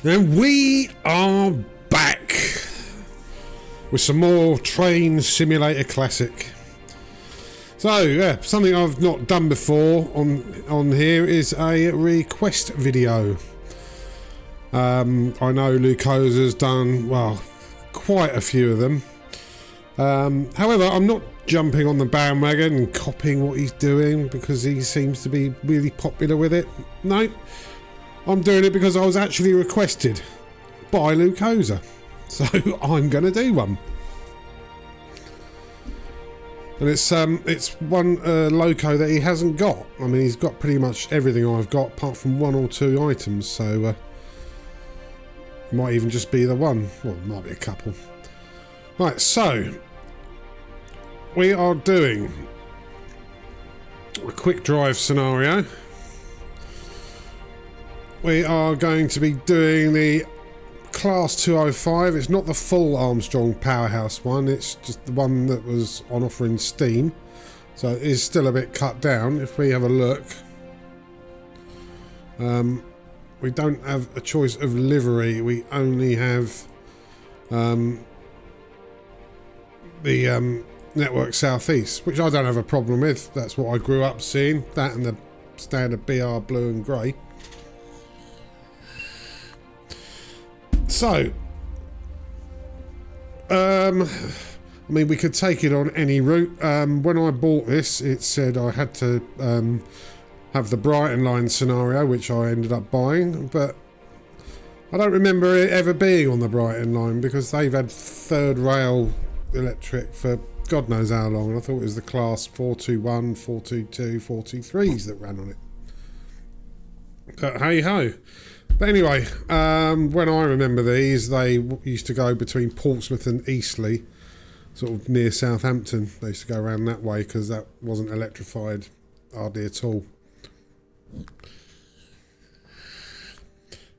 And we are back with some more Train Simulator Classic. So yeah, something I've not done before on here is a request video. I know Lucosa's done, well, quite a few of them. However, I'm not jumping on the bandwagon and copying what he's doing because he seems to be really popular with it. No, I'm doing it because I was actually requested by Lucosa, so I'm going to do one. And it's one loco that he hasn't got. I mean, he's got pretty much everything I've got apart from one or two items, so it might even just be the one. Well, it might be a couple. Right, so we are doing a quick drive scenario. We are going to be doing the Class 205. It's not the full Armstrong Powerhouse one, it's just the one that was on offer in Steam. So it is still a bit cut down. If we have a look, we don't have a choice of livery. We only have the Network Southeast, which I don't have a problem with. That's what I grew up seeing, that and the standard BR blue and grey. So, I mean, we could take it on any route. When I bought this, it said I had to have the Brighton line scenario, which I ended up buying, but I don't remember it ever being on the Brighton line because they've had third rail electric for God knows how long, and I thought it was the Class 421, 422, 423s that ran on it. But hey ho. But anyway, when I remember these, they used to go between Portsmouth and Eastleigh, sort of near Southampton. They used to go around that way because that wasn't electrified hardly at all.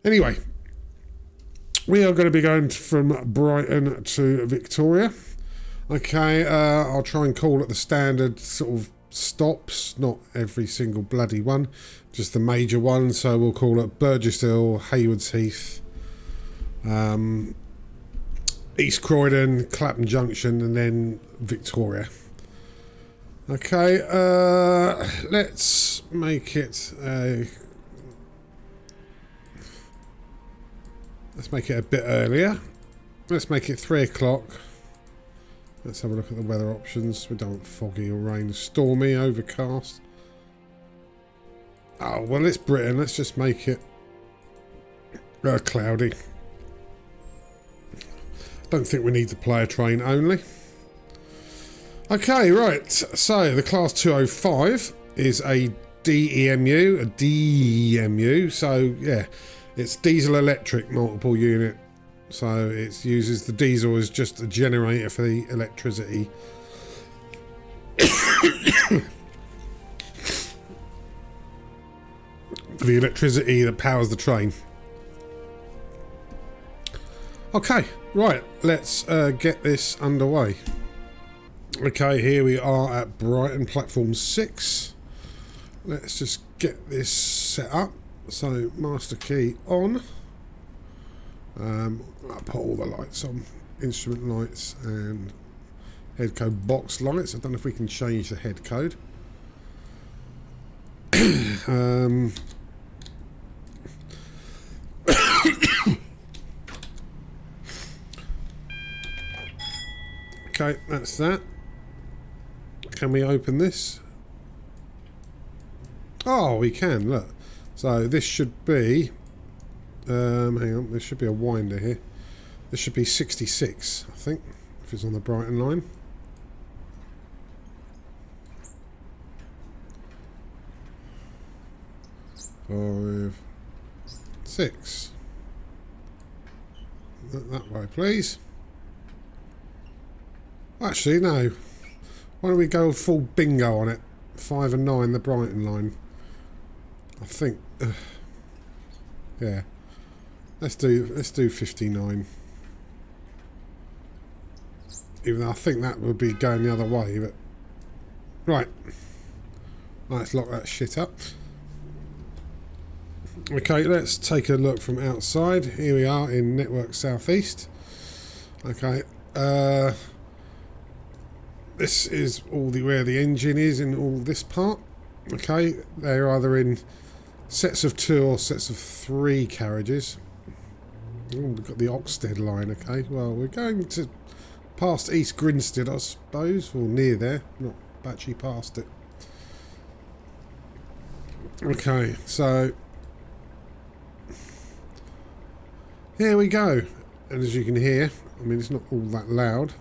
Anyway, we are going to be going from Brighton to Victoria. Okay, I'll try and call it the standard sort of stops, not every single bloody one, just the major ones. So we'll call it Burgess Hill, Haywards Heath, East Croydon, Clapham Junction, and then Victoria. Okay, let's make it a bit earlier. Let's make it 3 o'clock. Let's have a look at the weather options. We don't want foggy or rain, stormy, overcast. Oh, well, it's Britain. Let's just make it cloudy. Don't think we need to play a train only. Okay, right. So the Class 205 is a DEMU, a DEMU. So, yeah, it's diesel electric multiple unit. So it uses the diesel as just a generator for the electricity. The electricity that powers the train. Okay, right, let's get this underway. Okay, here we are at Brighton Platform 6. Let's just get this set up. So, master key on. I'll put all the lights on, instrument lights and head code box lights. I don't know if we can change the head code. Okay, that's that. Can we open this? Oh, we can, look. So this should be hang on, there should be a winder here. This should be 66, I think, if it's on the Brighton line. Five, 6. That way, please. Actually, no. Why don't we go full bingo on it? 5 and 9, the Brighton line. I think. Yeah. Let's do 59. Even though I think that would be going the other way, but right. Let's lock that shit up. Okay, let's take a look from outside. Here we are in Network Southeast. Okay, this is all where the engine is in all this part. Okay, they're either in sets of 2 or sets of 3 carriages. Oh, we've got the Oxted line. Okay, well, we're going to past East Grinstead, I suppose, or near there, not actually past it. Okay, so here we go, and as you can hear, I mean, it's not all that loud.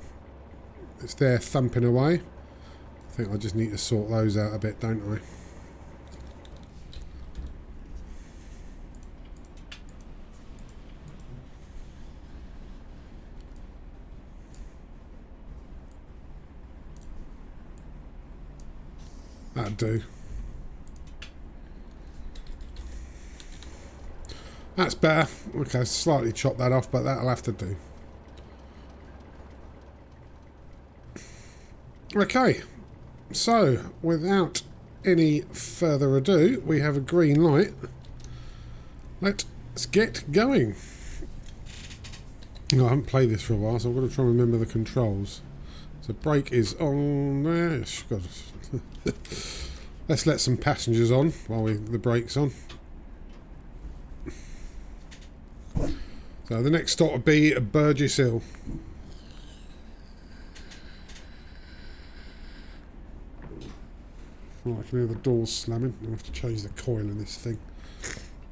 It's there thumping away. I think I just need to sort those out a bit, don't I? That'd do. That's better. Okay, slightly chop that off, but that'll have to do. Okay, so without any further ado, we have a green light. Let's get going. No, I haven't played this for a while, so I've got to try and remember the controls. So brake is on there. Let's let some passengers on while the brake's on. So the next stop will be Burgess Hill. Right, I can hear the doors slamming. I have to change the coil in this thing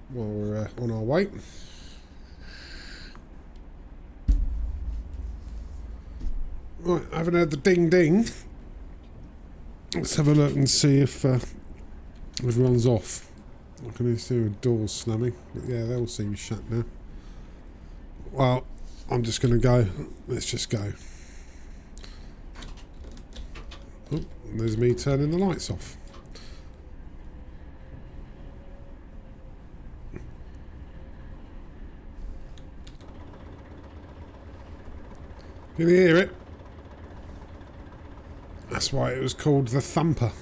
while we're on our way. Right, I haven't heard the ding ding. Let's have a look and see if everyone's off. I can hear the doors slamming, but yeah, they all seem shut now. Well, I'm just going to go. Let's just go. Oh, there's me turning the lights off. Can you hear it? That's why it was called the Thumper.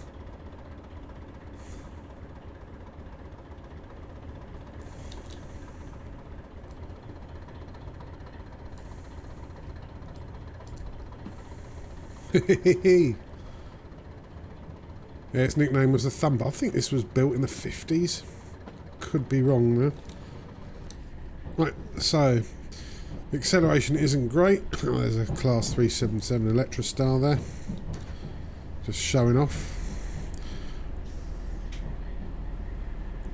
Yeah, its nickname was the Thumper. I think this was built in the 50s. Could be wrong there. Right, so the acceleration isn't great. Oh, there's a Class 377 Electrostar there. Just showing off.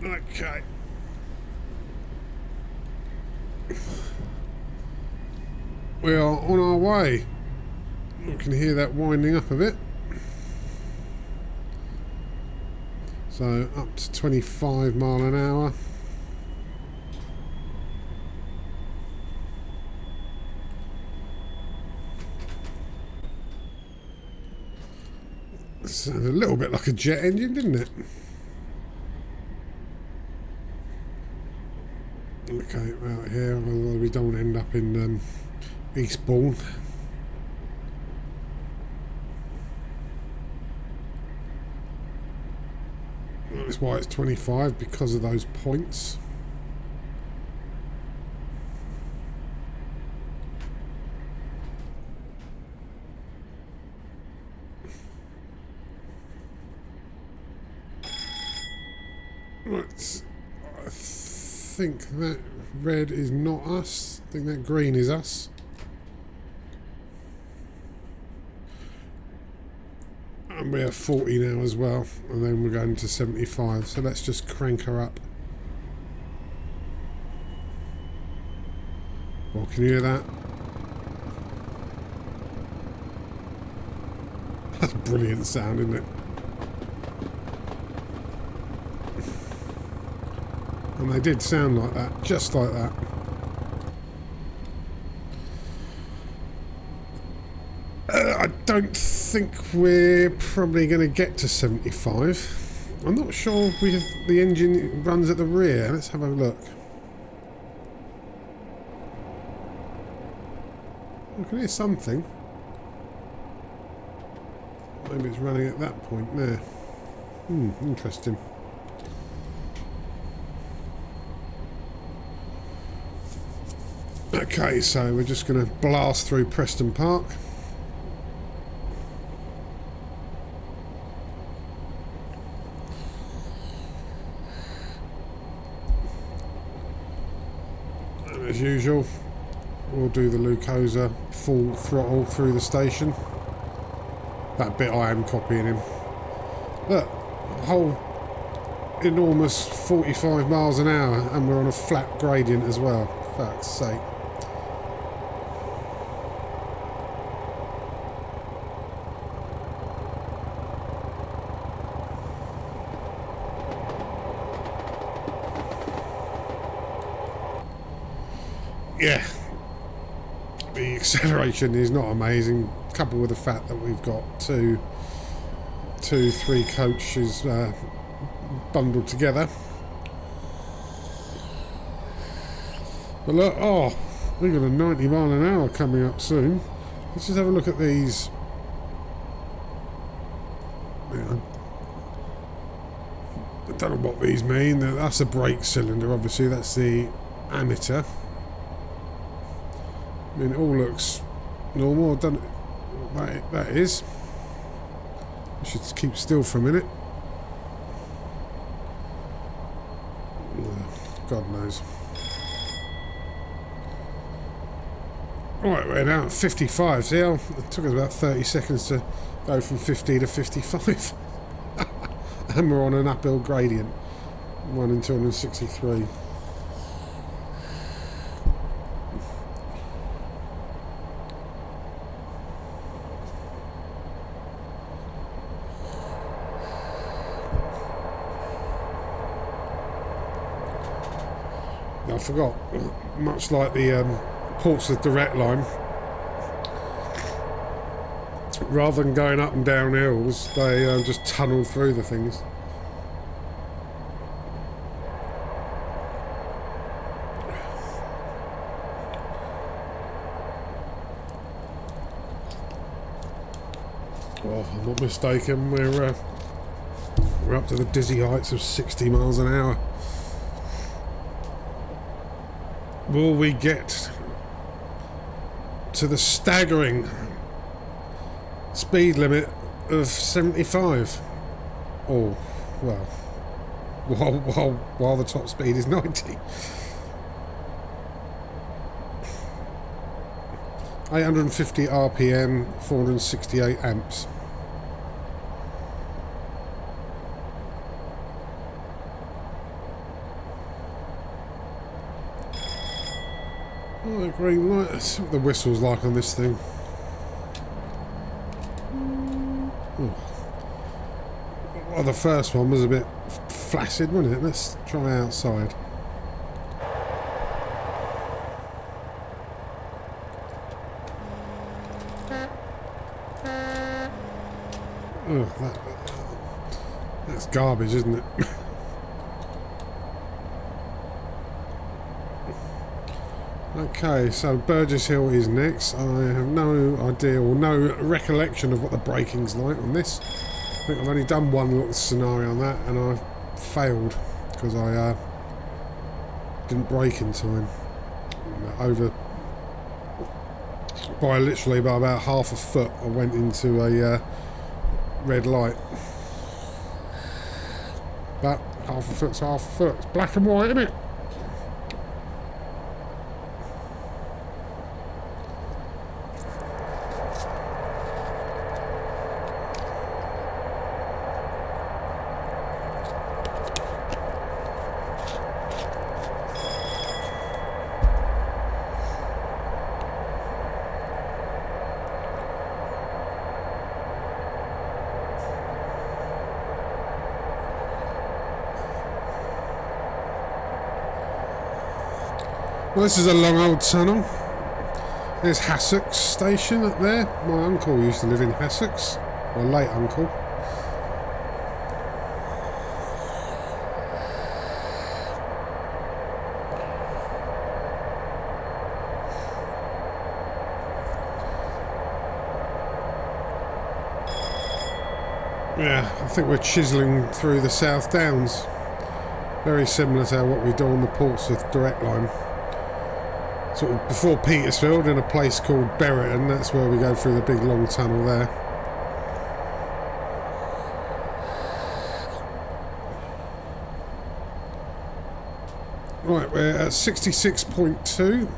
Okay. We are on our way. You can hear that winding up a bit. So up to 25 mile an hour. Sounded a little bit like a jet engine, didn't it? Okay, out here, although we don't end up in Eastbourne. That's why it's 25, because of those points. Right, I think that red is not us. I think that green is us. And we're 40 now as well, and then we're going to 75, so let's just crank her up. Well, can you hear that? That's brilliant sound, isn't it? And they did sound like that, just like that. I don't think we're probably going to get to 75. I'm not sure the engine runs at the rear. Let's have a look. I can hear something. Maybe it's running at that point there. Interesting. Okay, so we're just going to blast through Preston Park. And as usual, we'll do the Lucosa full throttle through the station. That bit I am copying him. Look, whole enormous 45 miles an hour, and we're on a flat gradient as well. For fuck's sake. Yeah, the acceleration is not amazing, coupled with the fact that we've got two, three coaches bundled together. But look, oh, we've got a 90 mile an hour coming up soon. Let's just have a look at these. I don't know what these mean. That's a brake cylinder, obviously. That's the ammeter. I mean, it all looks normal, doesn't it? That is. I should keep still for a minute. God knows. Right, we're now at 55. See how it took us about 30 seconds to go from 50 to 55. And we're on an uphill gradient. 1 in 263. I forgot, much like the Portsmouth Direct Line, rather than going up and down hills, they just tunnel through the things. Well, if I'm not mistaken, we're up to the dizzy heights of 60 miles an hour. Will we get to the staggering speed limit of 75? Or, well, while the top speed is 90. 850 RPM, 468 amps. Oh, green light. That's what the whistle's like on this thing. Oh. Well, the first one was a bit flaccid, wasn't it? Let's try outside. Oh, that's garbage, isn't it? Okay, so Burgess Hill is next. I have no idea or no recollection of what the braking's like on this. I think I've only done one little scenario on that, and I failed because I didn't brake in time. Over by literally by about half a foot, I went into a red light. But half a foot's half a foot. It's black and white, isn't it? Well, this is a long old tunnel. There's Hassocks station up there. My uncle used to live in Hassocks, my late uncle. Yeah, I think we're chiselling through the South Downs. Very similar to what we do on the Portsmouth Direct Line. sort of before Petersfield in a place called Brighton. That's where we go through the big long tunnel there. Right, we're at 66.2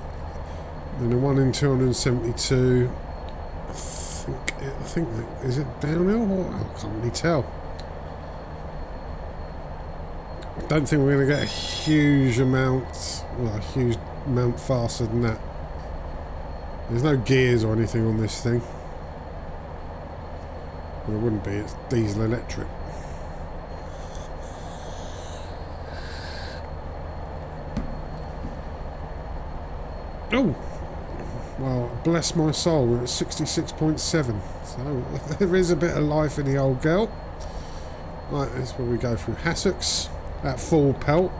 and a 1 in 272. I think is it downhill? Or, I can't really tell. Don't think we're going to get a huge amount faster than that. There's no gears or anything on this thing. Well, it wouldn't be, it's diesel electric. Oh! Well, bless my soul, we're at 66.7. So there is a bit of life in the old girl. Right, that's where we go through hassocks at full pelt.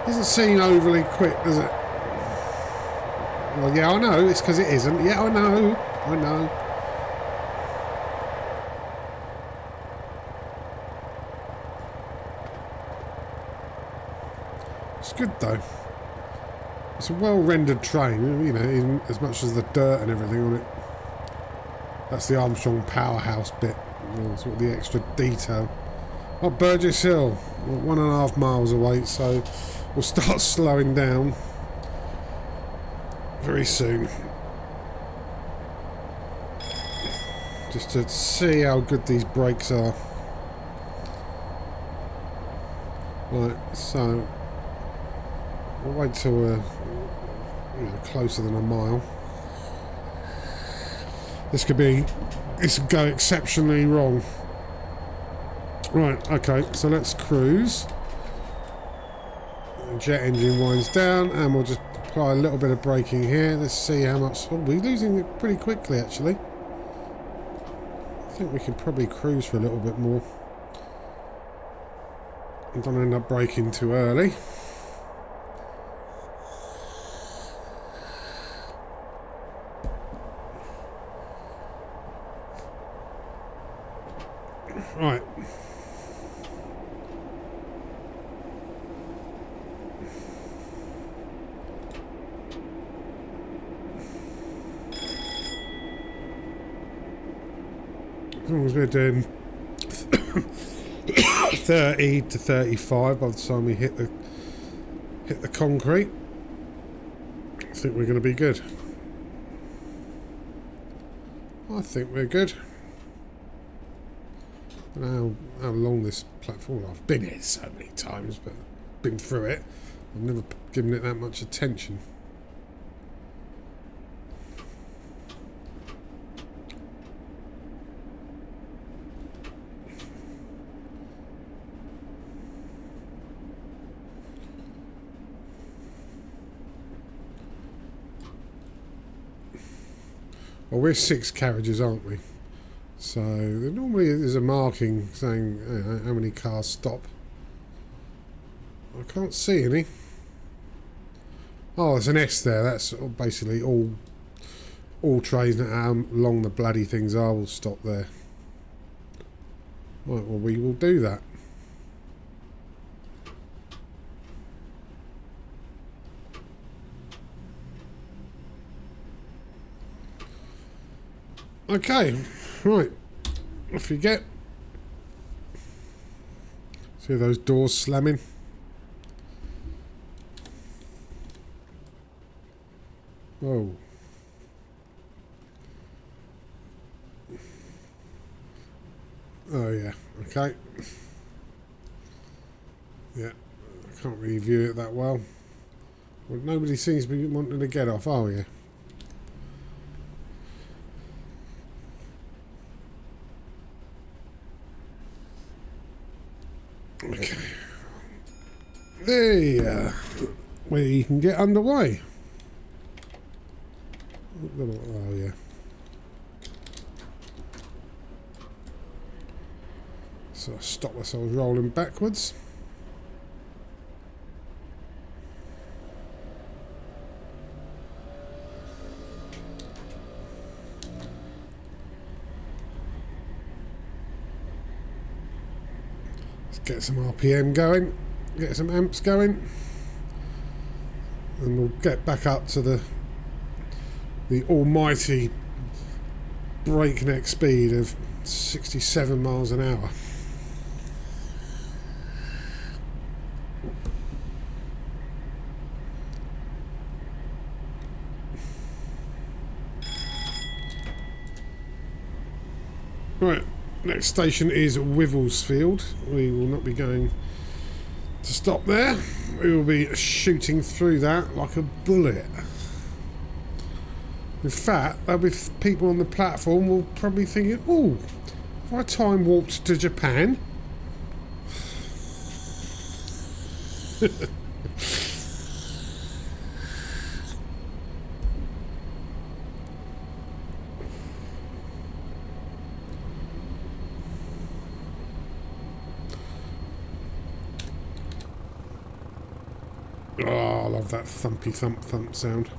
Doesn't seem overly quick, does it? Well, yeah, I know, it's because it isn't. Yeah, I know. It's good though. It's a well-rendered train, you know, even as much as the dirt and everything on it. That's the Armstrong powerhouse bit, you know, sort of the extra detail. Oh, Burgess Hill, we're 1.5 miles away, so we'll start slowing down very soon. Just to see how good these brakes are. Right, so we'll wait till we're closer than a mile. This could go exceptionally wrong. Right, okay, so let's cruise. The jet engine winds down, and we'll just apply a little bit of braking here. Let's see how much. Oh, we're losing it pretty quickly, actually. I think we can probably cruise for a little bit more. I don't end up braking too early. Right. As long as we're doing 30 to 35 by the time we hit the concrete, I think we're going to be good. I think we're good. I don't know how long this platform. I've been here so many times, but been through it. I've never given it that much attention. Well, we're 6 carriages, aren't we? So there normally is a marking saying how many cars stop. I can't see any. Oh, there's an S there. That's basically all trains that how long the bloody things are will stop there. Right, well, we will do that. Okay, right, off you get. See those doors slamming? Whoa. Oh yeah, okay. Yeah, I can't really view it that well. Well, nobody seems to be wanting to get off, are you? Okay. There, where you can get underway. Oh yeah. So stop ourselves rolling backwards. Get some RPM going, get some amps going, and we'll get back up to the almighty breakneck speed of 67 miles an hour. Right, next station is Wivelsfield. We will not be going to stop there. We will be shooting through that like a bullet. In fact, there'll be people on the platform will probably thinking, oh, have I time warped to Japan? Oh, I love that thumpy thump thump sound.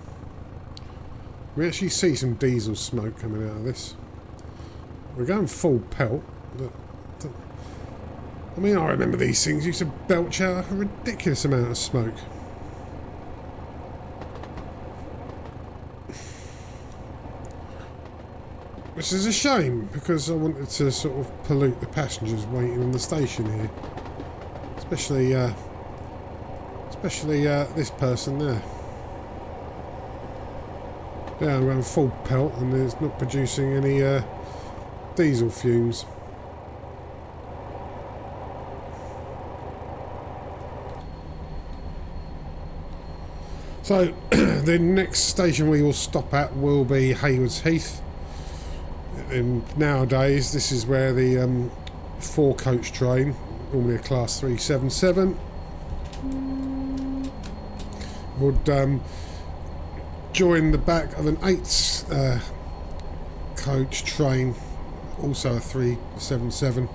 We actually see some diesel smoke coming out of this. We're going full pelt, but I mean, I remember these things used to belch out a ridiculous amount of smoke. Which is a shame, because I wanted to sort of pollute the passengers waiting on the station here. Especially this person there. Yeah, I'm going full pelt and it's not producing any diesel fumes. So the next station we will stop at will be Haywards Heath. And nowadays this is where the 4-coach train, normally a class 377, would join the back of an 8 coach train, also a 377,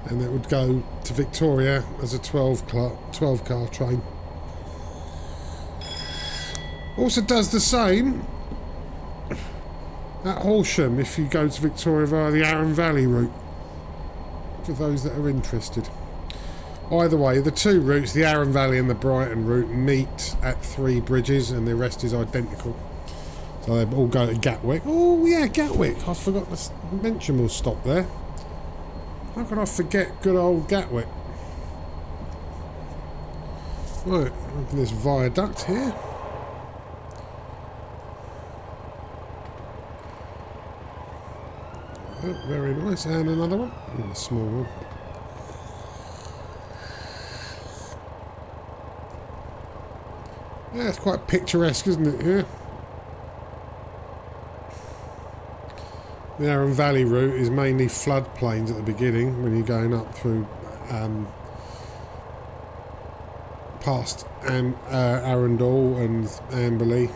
and it would go to Victoria as a 12 car train. Also does the same at Horsham if you go to Victoria via the Arun Valley route, for those that are interested. Either way, the two routes, the Arun Valley and the Brighton route, meet at 3 bridges and the rest is identical. So they all go to Gatwick. Oh yeah, Gatwick. I forgot to mention we'll stop there. How could I forget good old Gatwick? Right, open this viaduct here. Oh, very nice. And another one. Oh, a small one. Yeah, it's quite picturesque, isn't it? Yeah. The Arun Valley route is mainly floodplains at the beginning when you're going up through past Arundel and Amberley.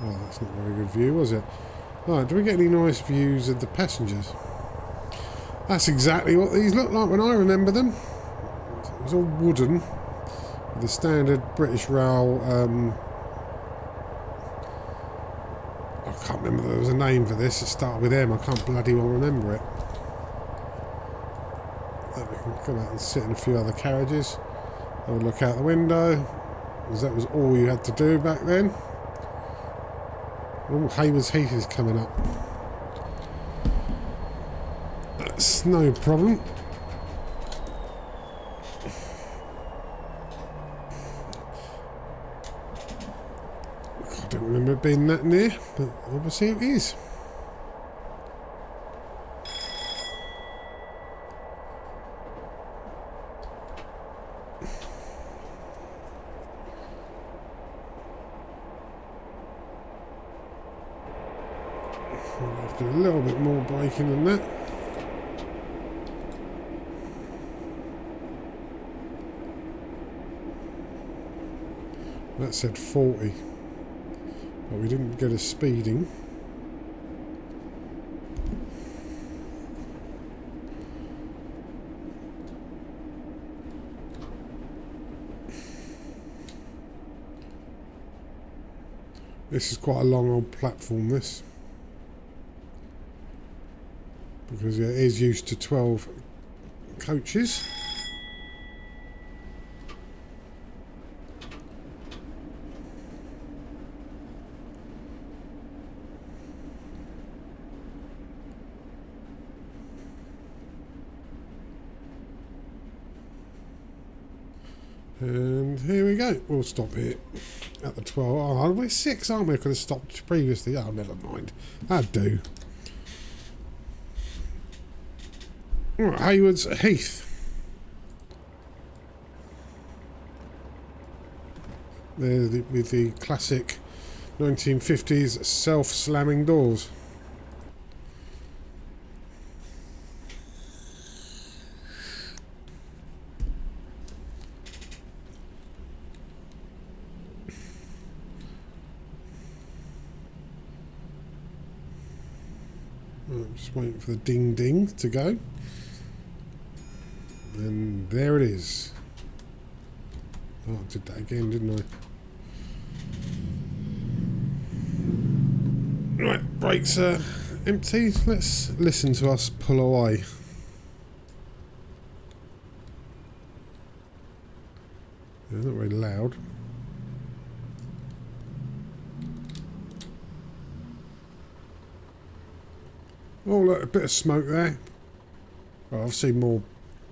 Oh, that's not a very good view, was it? Right, do we get any nice views of the passengers? That's exactly what these look like when I remember them. It was all wooden, with the standard British Rail. I can't remember, there was a name for this. It started with M. I can't bloody well remember it. But we can come out and sit in a few other carriages. Have a look out the window, because that was all you had to do back then. Oh, Haywards Heath is coming up. That's no problem. I don't remember it being that near, but obviously it is. I'll have to do a little bit more braking than that. That said 40, but we didn't get a speeding. This is quite a long old platform, this. because it is used to 12 coaches. And here we go. We'll stop here at the 12. Oh, we're 6, aren't we? I could have stopped previously. Oh, never mind. That'd do. Right, Haywards Heath. There with the classic 1950s self-slamming doors. I'm just waiting for the ding ding to go. And there it is. Oh, I did that again, didn't I? Right, brakes are empty. Let's listen to us pull away. They're not very loud. Oh, look, a bit of smoke there. Well, I've seen more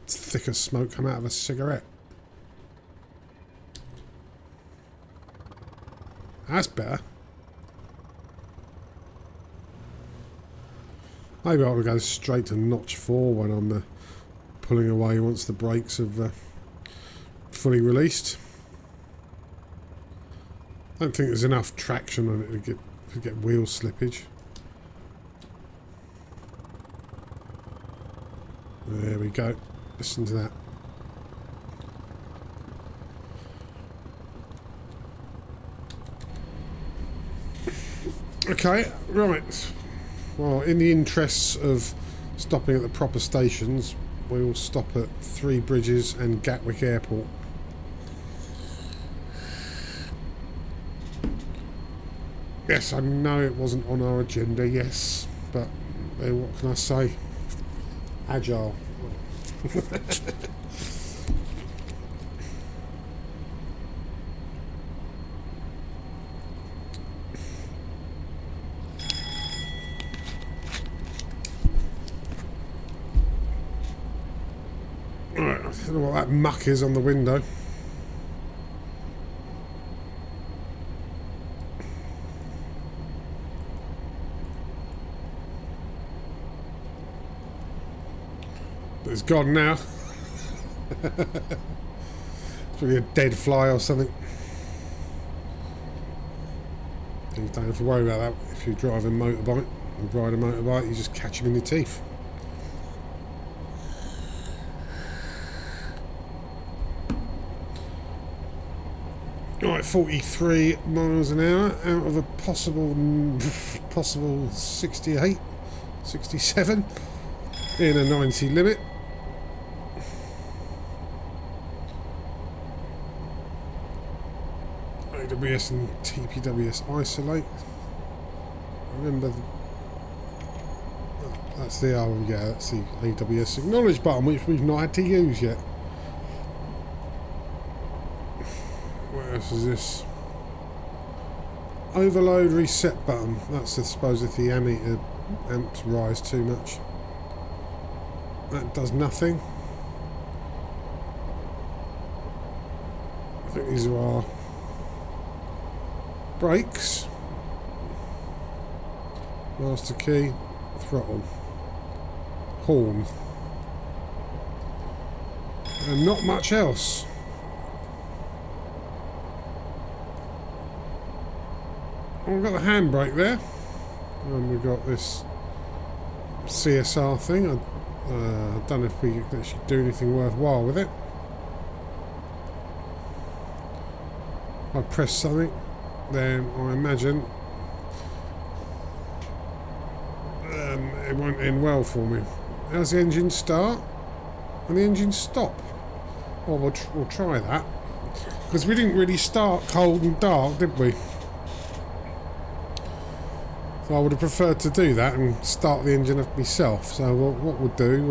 thicker smoke come out of a cigarette. That's better. Maybe I ought to go straight to notch 4 when I'm pulling away once the brakes have fully released. I don't think there's enough traction on it to get wheel slippage. There we go. Listen to that. Okay, right. Well, in the interests of stopping at the proper stations, we will stop at Three Bridges and Gatwick Airport. Yes, I know it wasn't on our agenda, yes, but what can I say? Agile. Right, I don't know what that muck is on the window. But it's gone now. It's probably a dead fly or something. You don't have to worry about that if you drive a motorbike. You ride a motorbike, you just catch them in your teeth. Right, 43 miles an hour out of a possible 68, 67 in a 90 limit. AWS and TPWS isolate. Remember, that's the that's the AWS acknowledge button, which we've not had to use yet. What else is this? Overload reset button. That's I suppose if the ammeter amps rise too much. That does nothing. I think these are our brakes. Master key, throttle, horn, and not much else. We've got the handbrake there, and we've got this CSR thing. I don't know if we can actually do anything worthwhile with it. I press something, then I imagine it won't end well for me. How's the engine start and the engine stop? Well, we'll try that, because we didn't really start cold and dark, did we? So I would have preferred to do that and start the engine up myself. So what we'll do,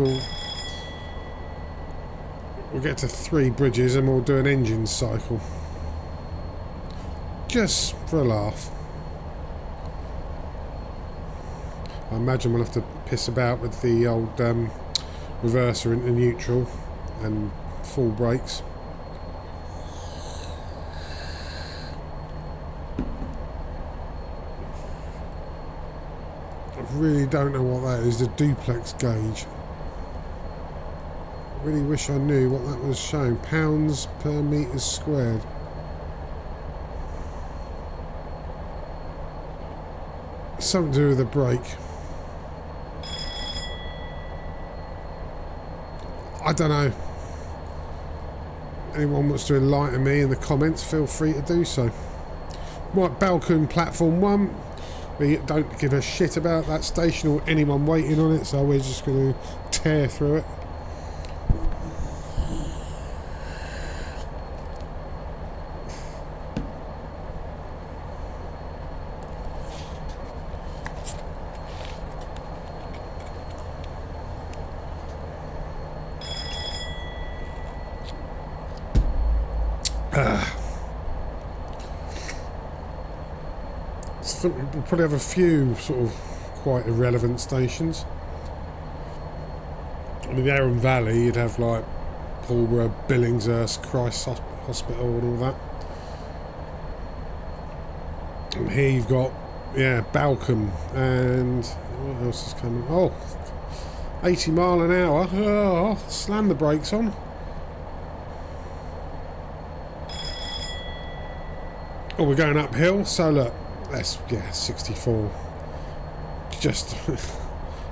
we'll get to 3 bridges and we'll do an engine cycle. Just for a laugh. I imagine we'll have to piss about with the old reverser into neutral and full brakes. I really don't know what that is, the duplex gauge. I really wish I knew what that was showing. Pounds per metre squared. Something to do with the brake. I don't know. Anyone wants to enlighten me in the comments, feel free to do so. Right, Balcombe Platform 1. We don't give a shit about that station or anyone waiting on it, so we're just going to tear through it. We'll probably have a few sort of quite irrelevant stations. I mean, the Arun Valley, you'd have like Pulborough, Billingshurst, Christ Hospital and all that. And here you've got, yeah, Balcombe, and what else is coming? Oh, 80 mile an hour. Oh, slam the brakes on. Oh, we're going uphill, so look. That's, yeah, 64. Just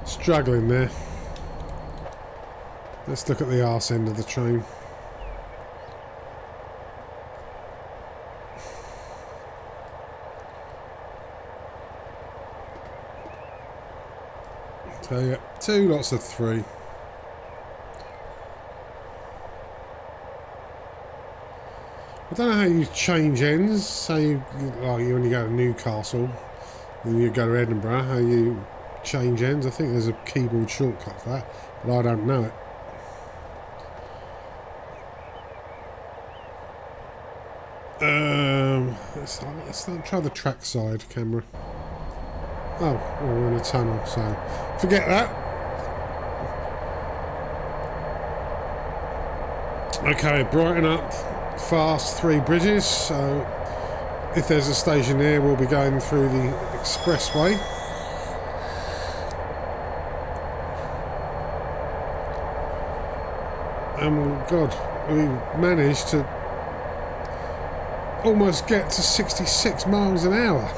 struggling there. Let's look at the arse end of the train. So yeah, 2 lots of 3. I don't know how you change ends. So like when you go to Newcastle, and you go to Edinburgh, how you change ends. I think there's a keyboard shortcut for that, but I don't know it. Let's try the trackside camera. Oh, well, we're in a tunnel, so forget that. Okay, Brighton up. Fast 3 bridges, so if there's a station here we'll be going through the expressway. And God, we managed to almost get to 66 miles an hour.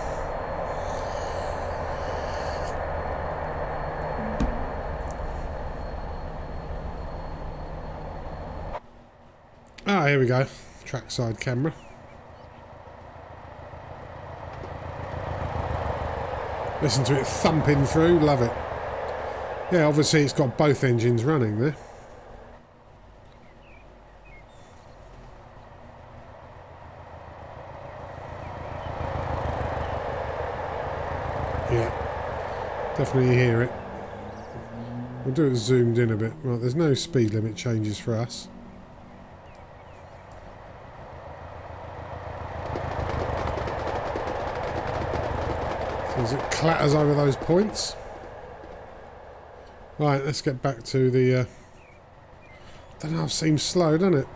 Ah, here we go. Trackside camera. Listen to it thumping through, love it. Yeah, obviously it's got both engines running there. Yeah, definitely hear it. We'll do it zoomed in a bit. Right, there's no speed limit changes for us. As it clatters over those points. Right, let's get back to the... I don't know, it seems slow, doesn't it?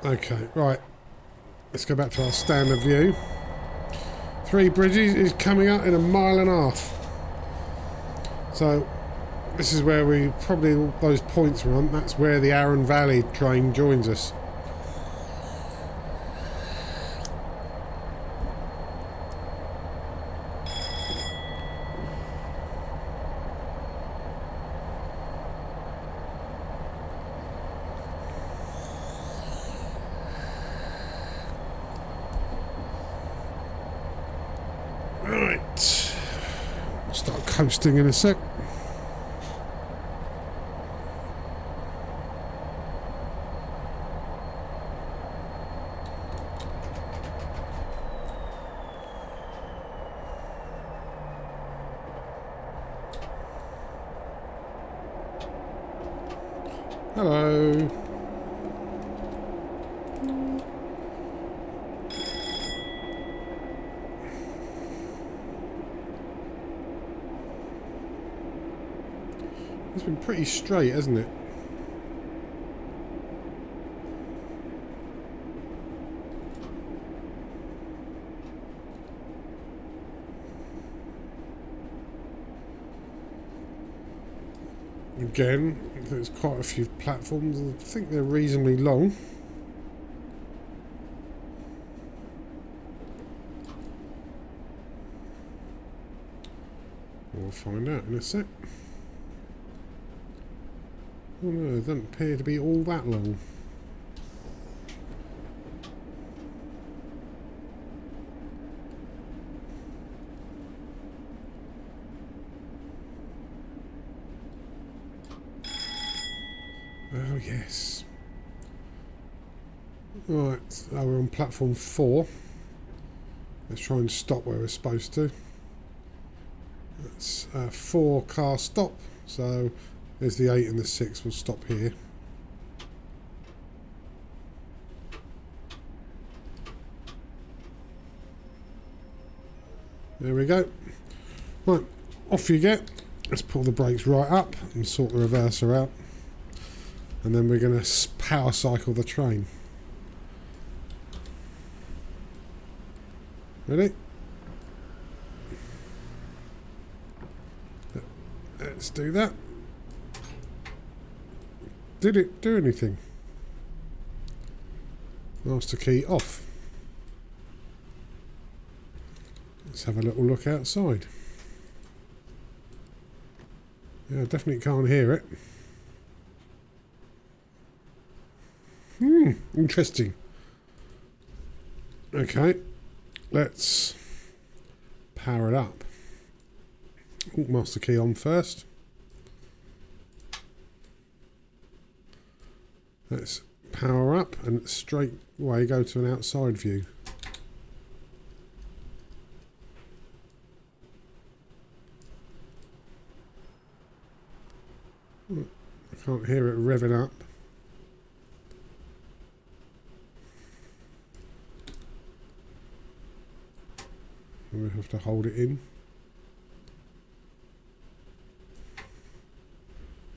Okay, right. Let's go back to our standard view. 3 bridges is coming up in 1.5 miles. So... this is where we probably, those points are on, that's where the Arun Valley train joins us. Right. We'll start coasting in a sec. Hello. It's been pretty straight, hasn't it? Again, there's quite a few platforms. I think they're reasonably long. We'll find out in a sec. Oh no, it doesn't appear to be all that long. Oh yes. Right, so we're on platform 4. Let's try and stop where we're supposed to. That's a 4 car stop, so there's the 8 and the 6. We'll stop here. There we go. Right, off you get. Let's pull the brakes right up and sort the reverser out. And then we're going to power cycle the train. Ready? Let's do that. Did it do anything? Master key off. Let's have a little look outside. Yeah, I definitely can't hear it. Interesting. Okay, let's power it up. Master key on first. Let's power up and straight away go to an outside view. I can't hear it revving up. We have to hold it in.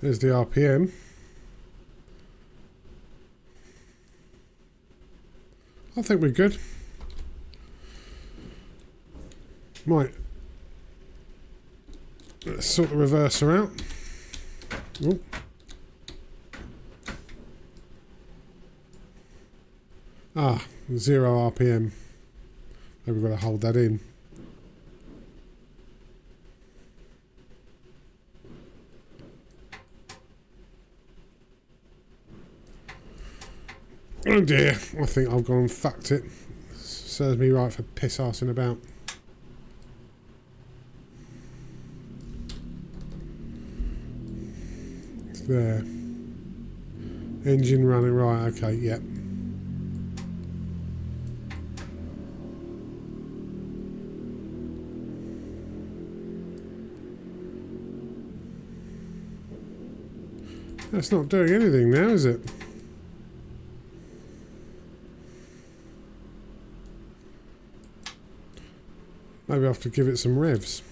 There's the RPM. I think we're good. Right. Let's sort the reverser out. Ooh. Ah, 0 RPM. Maybe we've got to hold that in. Oh dear, I think I've gone and fucked it. Serves me right for piss arsing about. It's there. Engine running, right, okay, yep. That's not doing anything now, is it? Maybe I have to give it some revs.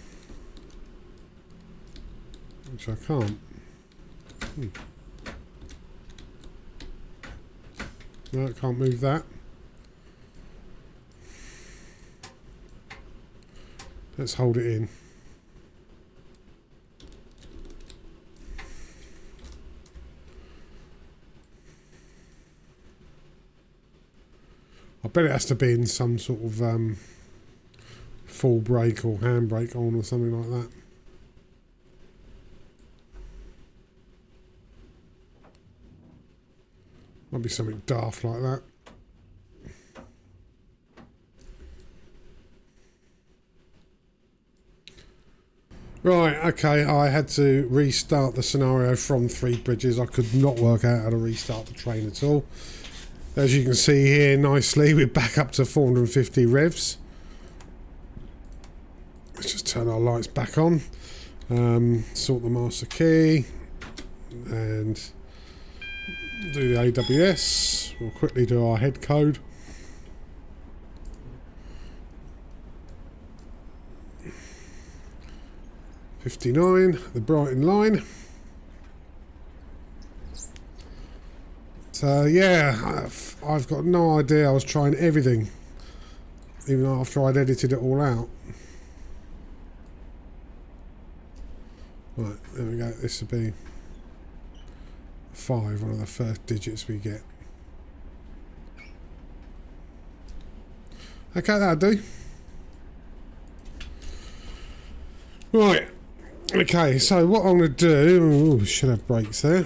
Which I can't. No, I can't move that. Let's hold it in. I bet it has to be in some sort of full brake or handbrake on or something like that. Might be something daft like that. Right, okay, I had to restart the scenario from 3 bridges. I could not work out how to restart the train at all. As you can see here nicely, we're back up to 450 revs. Let's just turn our lights back on. Sort the master key. And Do the AWS. We'll quickly do our head code. $59, the Brighton line. So yeah, I've got no idea. I was trying everything, even after I'd edited it all out. Right, there we go. This would be 5, one of the first digits we get. Okay, that'll do. Right. Okay, so what I'm going to do... Ooh, should have brakes there.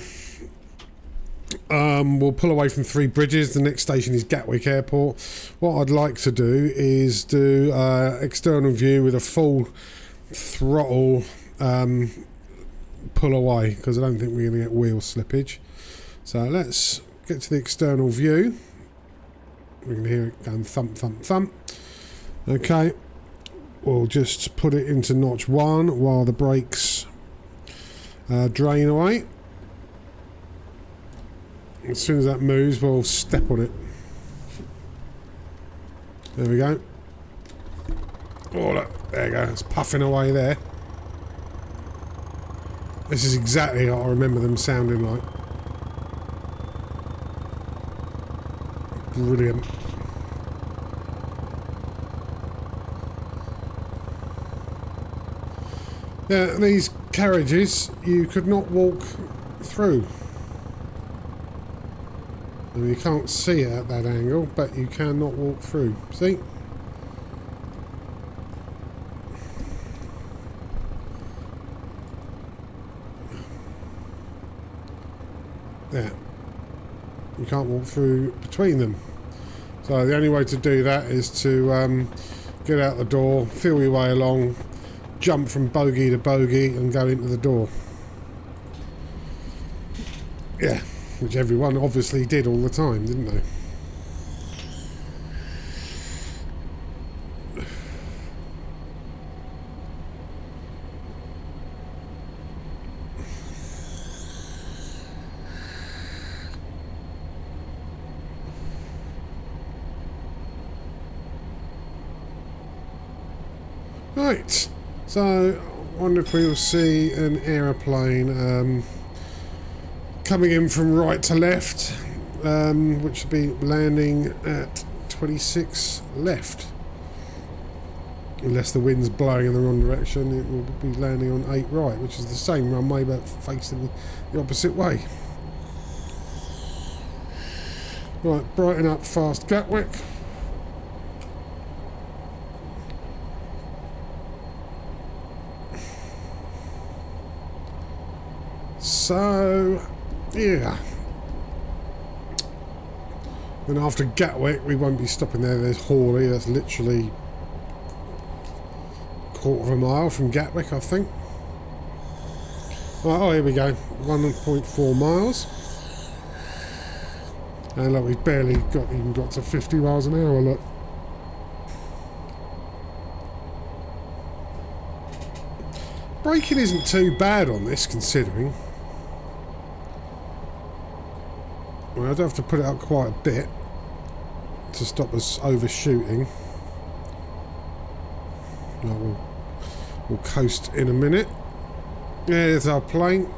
We'll pull away from 3 bridges. The next station is Gatwick Airport. What I'd like to do is do external view with a full throttle pull away, because I don't think we're going to get wheel slippage. So let's get to the external view. We can hear it going thump, thump, thump. Okay. We'll just put it into notch 1 while the brakes drain away. As soon as that moves, we'll step on it. There we go. Oh, look, there you go. It's puffing away there. This is exactly what I remember them sounding like. Brilliant. Yeah, these carriages you could not walk through. I mean, you can't see it at that angle, but you cannot walk through. See? There. You can't walk through between them. So the only way to do that is to get out the door, feel your way along, jump from bogie to bogie and go into the door. Yeah, which everyone obviously did all the time, didn't they? Right, so I wonder if we will see an aeroplane coming in from right to left, which will be landing at 26 left. Unless the wind's blowing in the wrong direction, it will be landing on 8 right, which is the same runway but facing the opposite way. Right, brighten up fast Gatwick. So, yeah. Then after Gatwick, we won't be stopping there. There's Hawley. That's literally a quarter of a mile from Gatwick, I think. Right, oh, here we go. 1.4 miles. And look, we've barely even got to 50 miles an hour, look. Braking isn't too bad on this, considering. Well, I'd have to put it up quite a bit to stop us overshooting. No, we'll coast in a minute. There's our plane.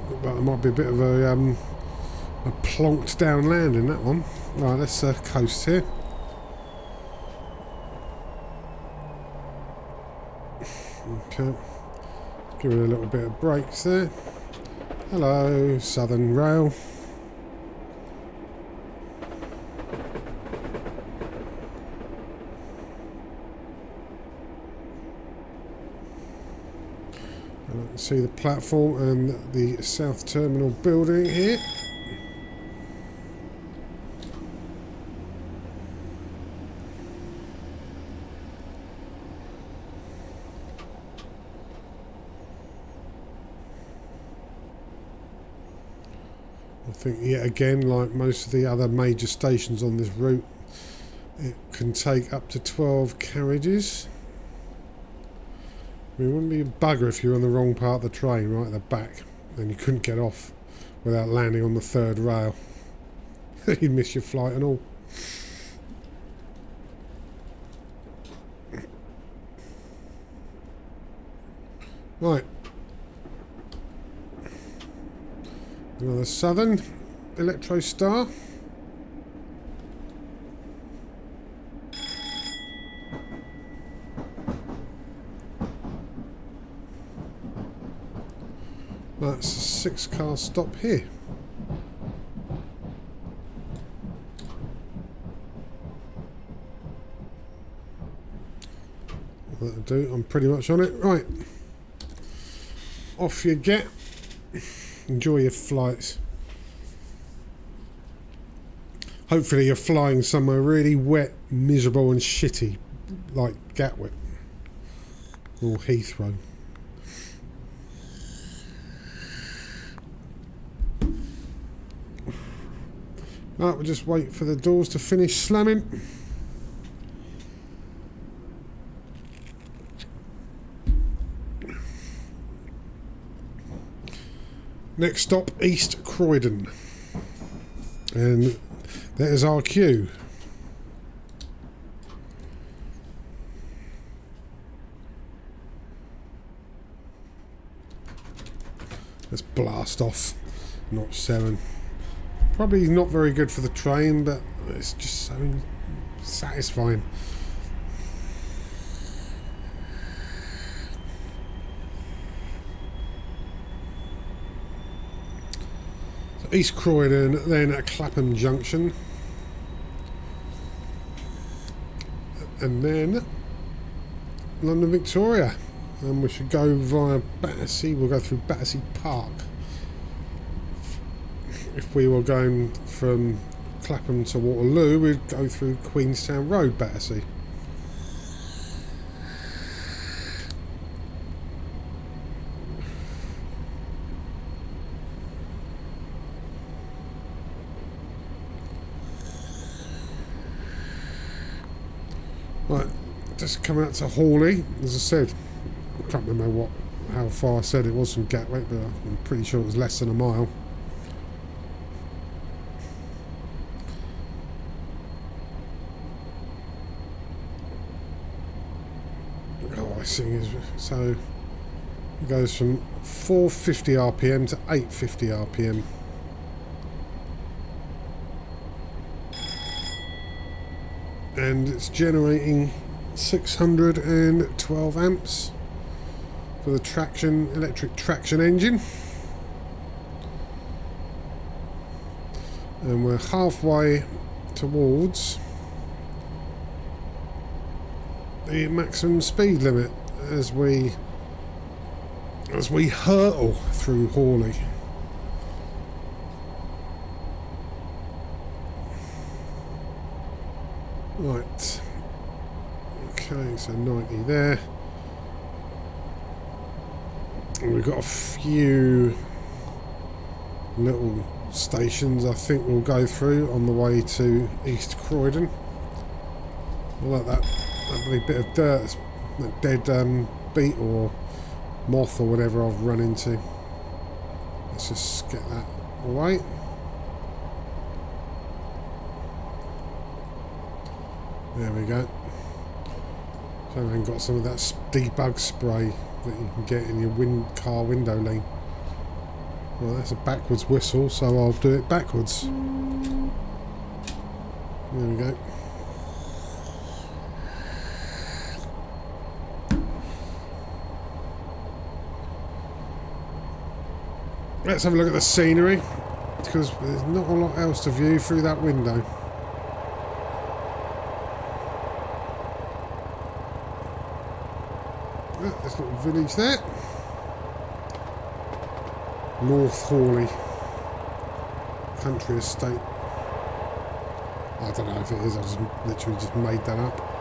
Look like there might be a bit of a plonked down landing, that one. Right, let's coast here. Okay, give it a little bit of brakes there. Hello, Southern Rail. See the platform and the South Terminal building here. I think yet again, like most of the other major stations on this route, it can take up to 12 carriages. I mean, it wouldn't be a bugger if you were on the wrong part of the train, right at the back, and you couldn't get off without landing on the third rail. You'd miss your flight and all. Right. Another Southern Electro Star. That's a 6-car stop here. That'll do. I'm pretty much on it. Right. Off you get. Enjoy your flights. Hopefully you're flying somewhere really wet, miserable and shitty, like Gatwick or Heathrow. Right, we'll just wait for the doors to finish slamming. Next stop, East Croydon. And there's our queue. Let's blast off. Notch 7. Probably not very good for the train, but it's just so satisfying. So East Croydon, then at Clapham Junction. And then London Victoria. And we should go via Battersea. We'll go through Battersea Park. If we were going from Clapham to Waterloo, we'd go through Queenstown Road, Battersea. Right, just coming out to Hawley, as I said. I can't remember how far I said it was from Gatwick, but I'm pretty sure it was less than a mile. So it goes from 450 RPM to 850 RPM. And it's generating 612 amps for the electric traction engine. And we're halfway towards the maximum speed limit as we hurtle through Hawley. Right. Okay, so 90 there. And we've got a few little stations I think we'll go through on the way to East Croydon. I like that lovely bit of dirt, that dead beetle or moth or whatever I've run into. Let's just get that away. There we go. So I've got some of that debug spray that you can get in your car window lane. Well, that's a backwards whistle, so I'll do it backwards. There we go. Let's have a look at the scenery, because there's not a lot else to view through that window. There's a little village there. North Hawley country estate. I don't know if it is, I just literally just made that up.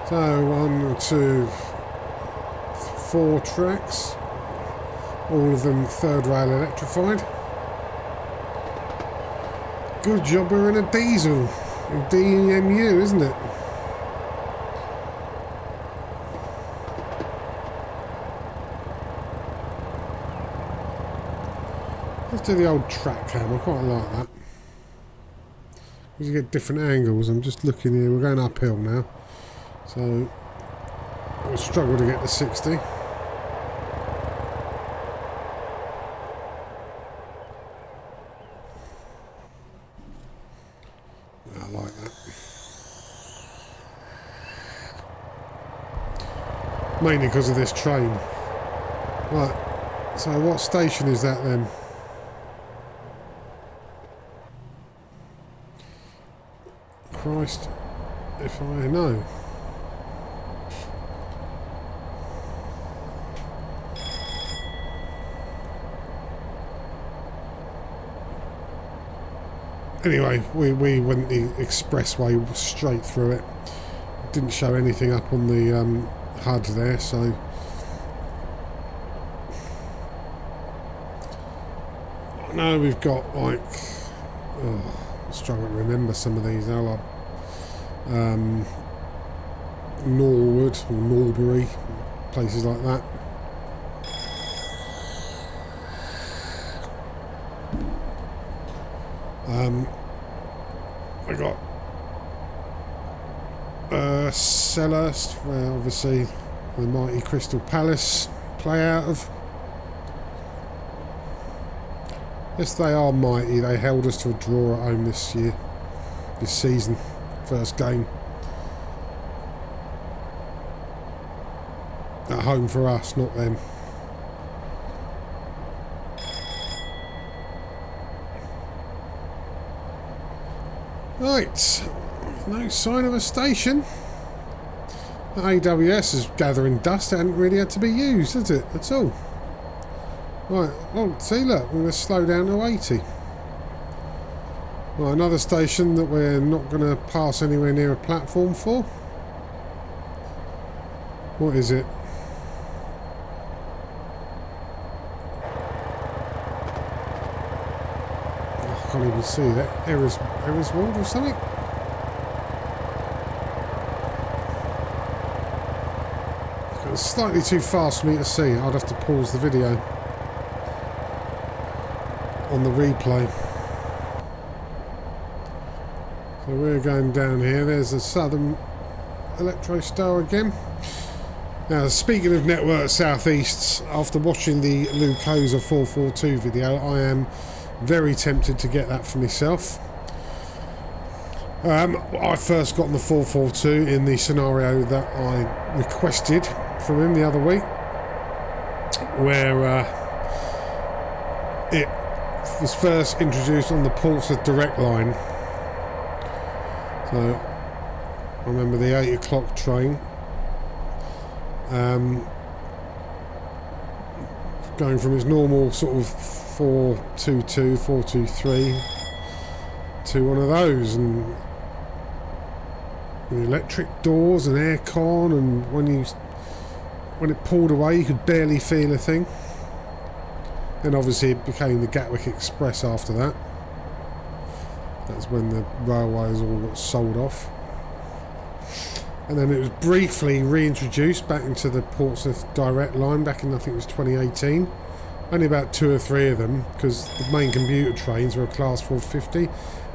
So 1, 2, 4 tracks, all of them third rail electrified. Good job we're in a diesel. DEMU, isn't it? Let's do the old track cam. I quite like that. You get different angles. I'm just looking here. We're going uphill now, so we'll struggle to get to 60. I like that. Mainly because of this train. Right, so what station is that then? Christ, if I know. Anyway, we went the expressway straight through it. Didn't show anything up on the HUD there, so I know we've got like, I struggle to remember some of these now, like Norwood or Norbury, places like that. I got Selhurst, where obviously the mighty Crystal Palace play out of. Yes, they are mighty. They held us to a draw at home this season, first game. At home for us, not them. Right, no sign of a station. The AWS is gathering dust. It hadn't really had to be used, has it, at all? Right, well, see, look, we're going to slow down to 80. Right, another station that we're not going to pass anywhere near a platform for. What is it? Oh, I can't even see that. Eriswold or something? It's slightly too fast for me to see. I'd have to pause the video on the replay. So we're going down here. There's the Southern Electro-Star again. Now, speaking of Network Southeasts, after watching the Lucosa 442 video, I am very tempted to get that for myself. I first got on the 442 in the scenario that I requested from him the other week, where it was first introduced on the Portsmouth Direct line. So I remember the 8 o'clock train going from its normal sort of 422, 423 to one of those, and the electric doors and aircon, and when it pulled away you could barely feel a thing. Then obviously it became the Gatwick Express after that. That's when the railways all got sold off. And then it was briefly reintroduced back into the Portsmouth Direct line back in, I think it was 2018. Only about 2 or 3 of them, because the main commuter trains were a Class 450,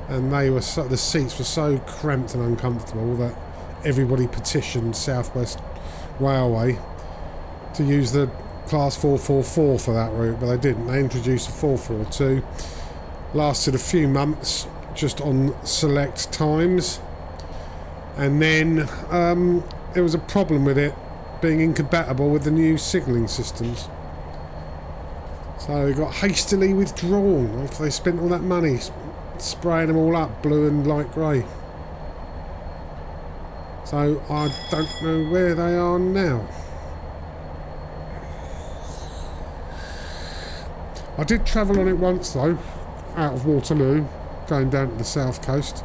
and the seats were so cramped and uncomfortable that everybody petitioned South West Railway to use the Class 444 for that route, but they didn't. They introduced a 442. Lasted a few months, just on select times, and then there was a problem with it being incompatible with the new signalling systems, so it got hastily withdrawn after they spent all that money spraying them all up blue and light grey. So I don't know where they are now. I did travel on it once though, out of Waterloo, going down to the south coast.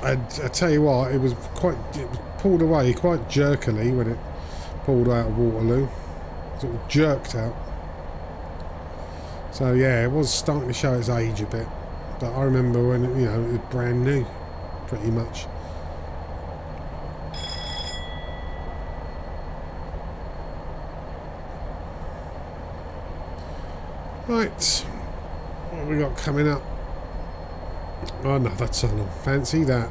And I tell you what, it was pulled away quite jerkily when it pulled out of Waterloo. Sort of jerked out. So yeah, it was starting to show its age a bit. But I remember when, you know, it was brand new, pretty much. Right, what have we got coming up? Oh, another tunnel. Fancy that.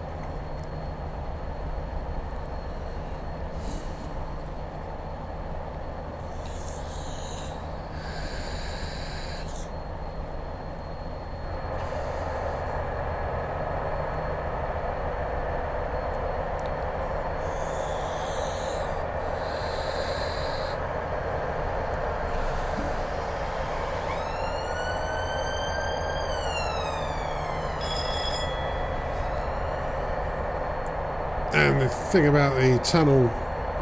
And the thing about the tunnel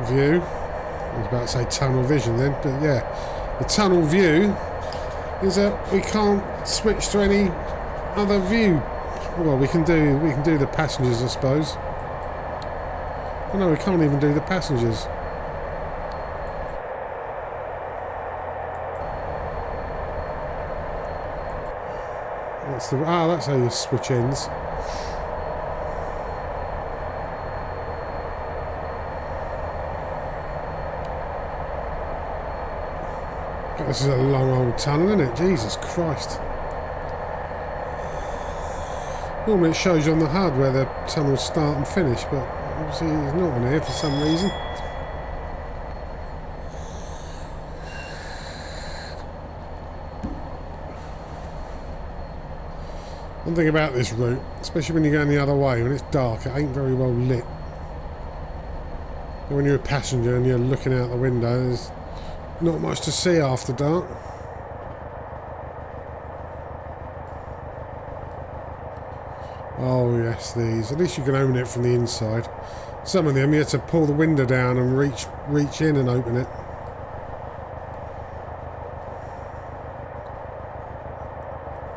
view, I was about to say tunnel vision then, but yeah, the tunnel view is that we can't switch to any other view. Well, we can do the passengers, I suppose. But no, we can't even do the passengers. That's how you switch ends. This is a long old tunnel, isn't it? Jesus Christ. Normally it shows you on the HUD where the tunnels start and finish, but obviously it's not on here for some reason. One thing about this route, especially when you're going the other way, when it's dark, it ain't very well lit. When you're a passenger and you're looking out the window, there's not much to see after dark. Oh yes, these. At least you can open it from the inside. Some of them you have to pull the window down and reach in and open it.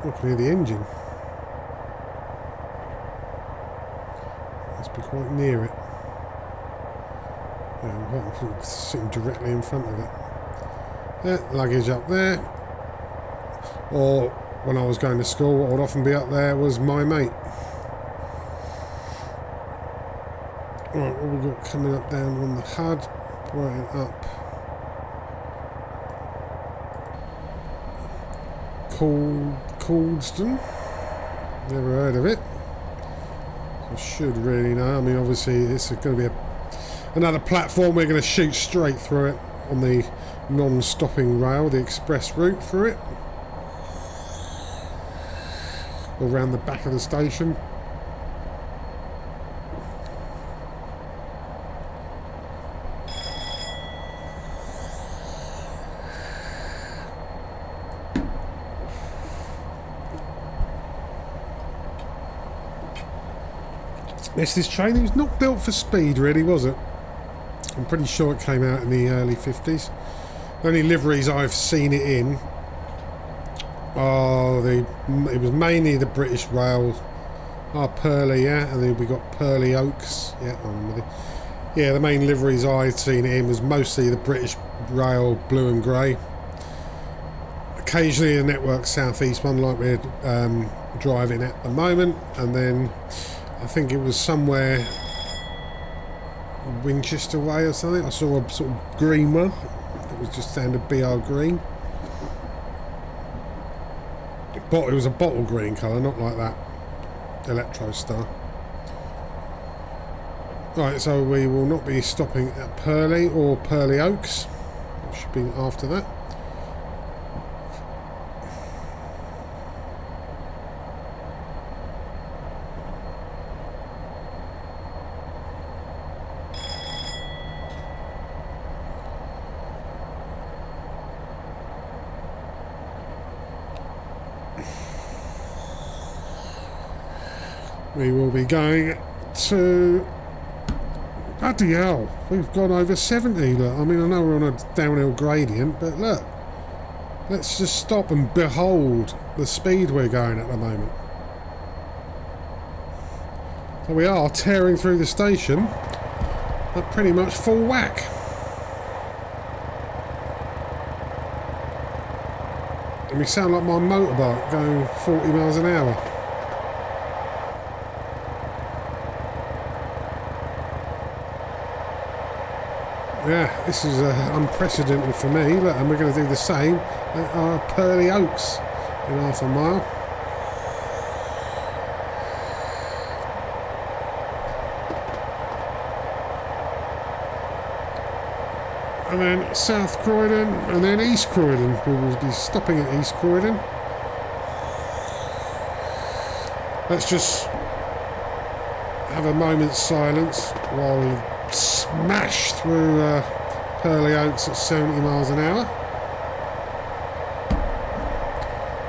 I can hear the engine. Must be quite near it. Yeah, I'm sitting directly in front of it. Luggage up there, or when I was going to school, what would often be up there was my mate. Right, what have we got coming up down on the HUD? Brighton up. Caldston. Never heard of it. I should really know. I mean, obviously, it's going to be another platform. We're going to shoot straight through it on the non-stopping rail, the express route for it, or around the back of the station. Yes, this train, it was not built for speed really, was it? I'm pretty sure it came out in the early 50s. The only liveries I've seen it in are it was mainly the British Rail, Purley, yeah, and then we got Purley Oaks, yeah, I remember yeah, the main liveries I'd seen it in was mostly the British Rail blue and grey. Occasionally a Network South East one like we're driving at the moment, and then I think it was somewhere Winchester way or something. I saw a sort of green one. It was just standard BR green. But it was a bottle green colour, not like that Electro Star. Right, so we will not be stopping at Purley or Purley Oaks. It should be after that. We will be going to... Bloody hell, we've gone over 70, look. I mean, I know we're on a downhill gradient, but look. Let's just stop and behold the speed we're going at the moment. So we are tearing through the station at pretty much full whack. And we sound like my motorbike going 40 miles an hour. Yeah, this is unprecedented for me. Look, and we're going to do the same at our Pearly Oaks in half a mile. And then South Croydon, and then East Croydon. We will be stopping at East Croydon. Let's just have a moment's silence while we smash through Pearly Oaks at 70 miles an hour.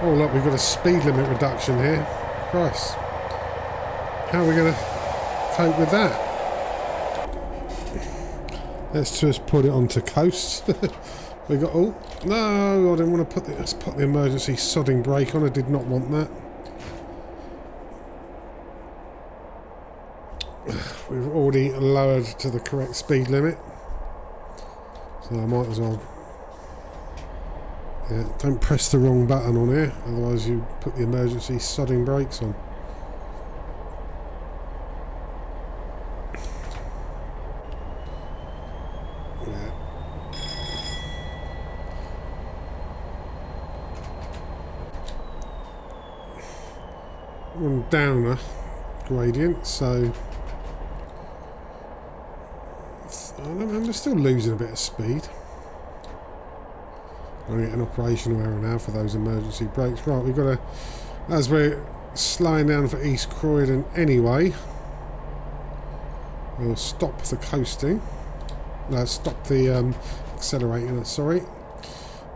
Oh look, we've got a speed limit reduction here. Christ. How are we going to cope with that? Let's just put it onto coast. We got, oh, no, I didn't want to put the, let's put the emergency sodding brake on. I did not want that. We've already lowered to the correct speed limit. So I might as well. Yeah, don't press the wrong button on here, otherwise you put the emergency sodding brakes on. On downer gradient, so I'm still losing a bit of speed. I get an operational error now for those emergency brakes. Right, we've got to, as we're slowing down for East Croydon anyway, we'll stop the coasting. Stop the accelerating, sorry.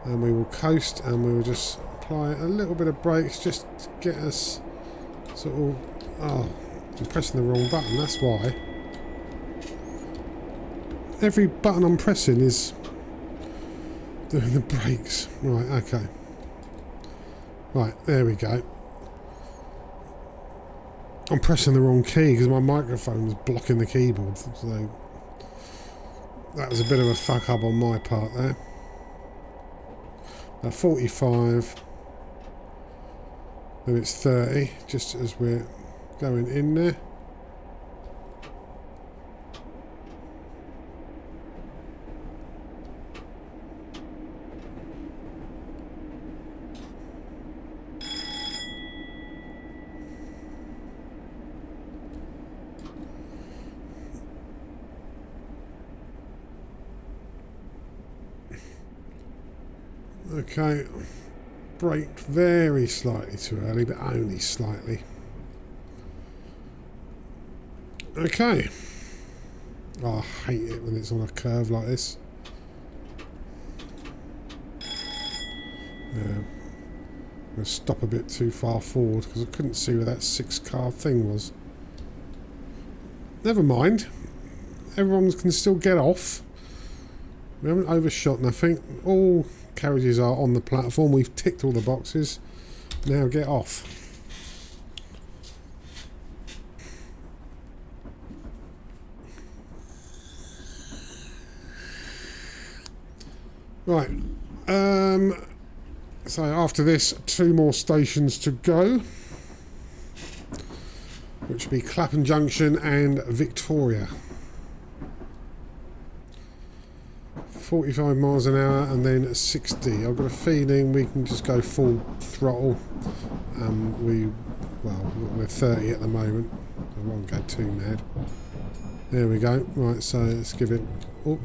And we will coast, and we will just apply a little bit of brakes just to get us sort of, oh, I'm pressing the wrong button, that's why. Every button I'm pressing is doing the brakes. Right, okay. Right, there we go. I'm pressing the wrong key because my microphone was blocking the keyboard, so that was a bit of a fuck up on my part there. Now 45. Then it's 30, just as we're going in there. Okay. Braked very slightly too early, but only slightly. Okay. Oh, I hate it when it's on a curve like this. Yeah. I'm going to stop a bit too far forward because I couldn't see where that 6-car thing was. Never mind. Everyone can still get off. We haven't overshot nothing. All carriages are on the platform. We've ticked all the boxes. Now get off. Right. So after this, 2 more stations to go, which will be Clapham Junction and Victoria. 45 miles an hour and then 60. I've got a feeling we can just go full throttle. We're 30 at the moment. I won't go too mad. There we go. Right, so let's give it. Oh,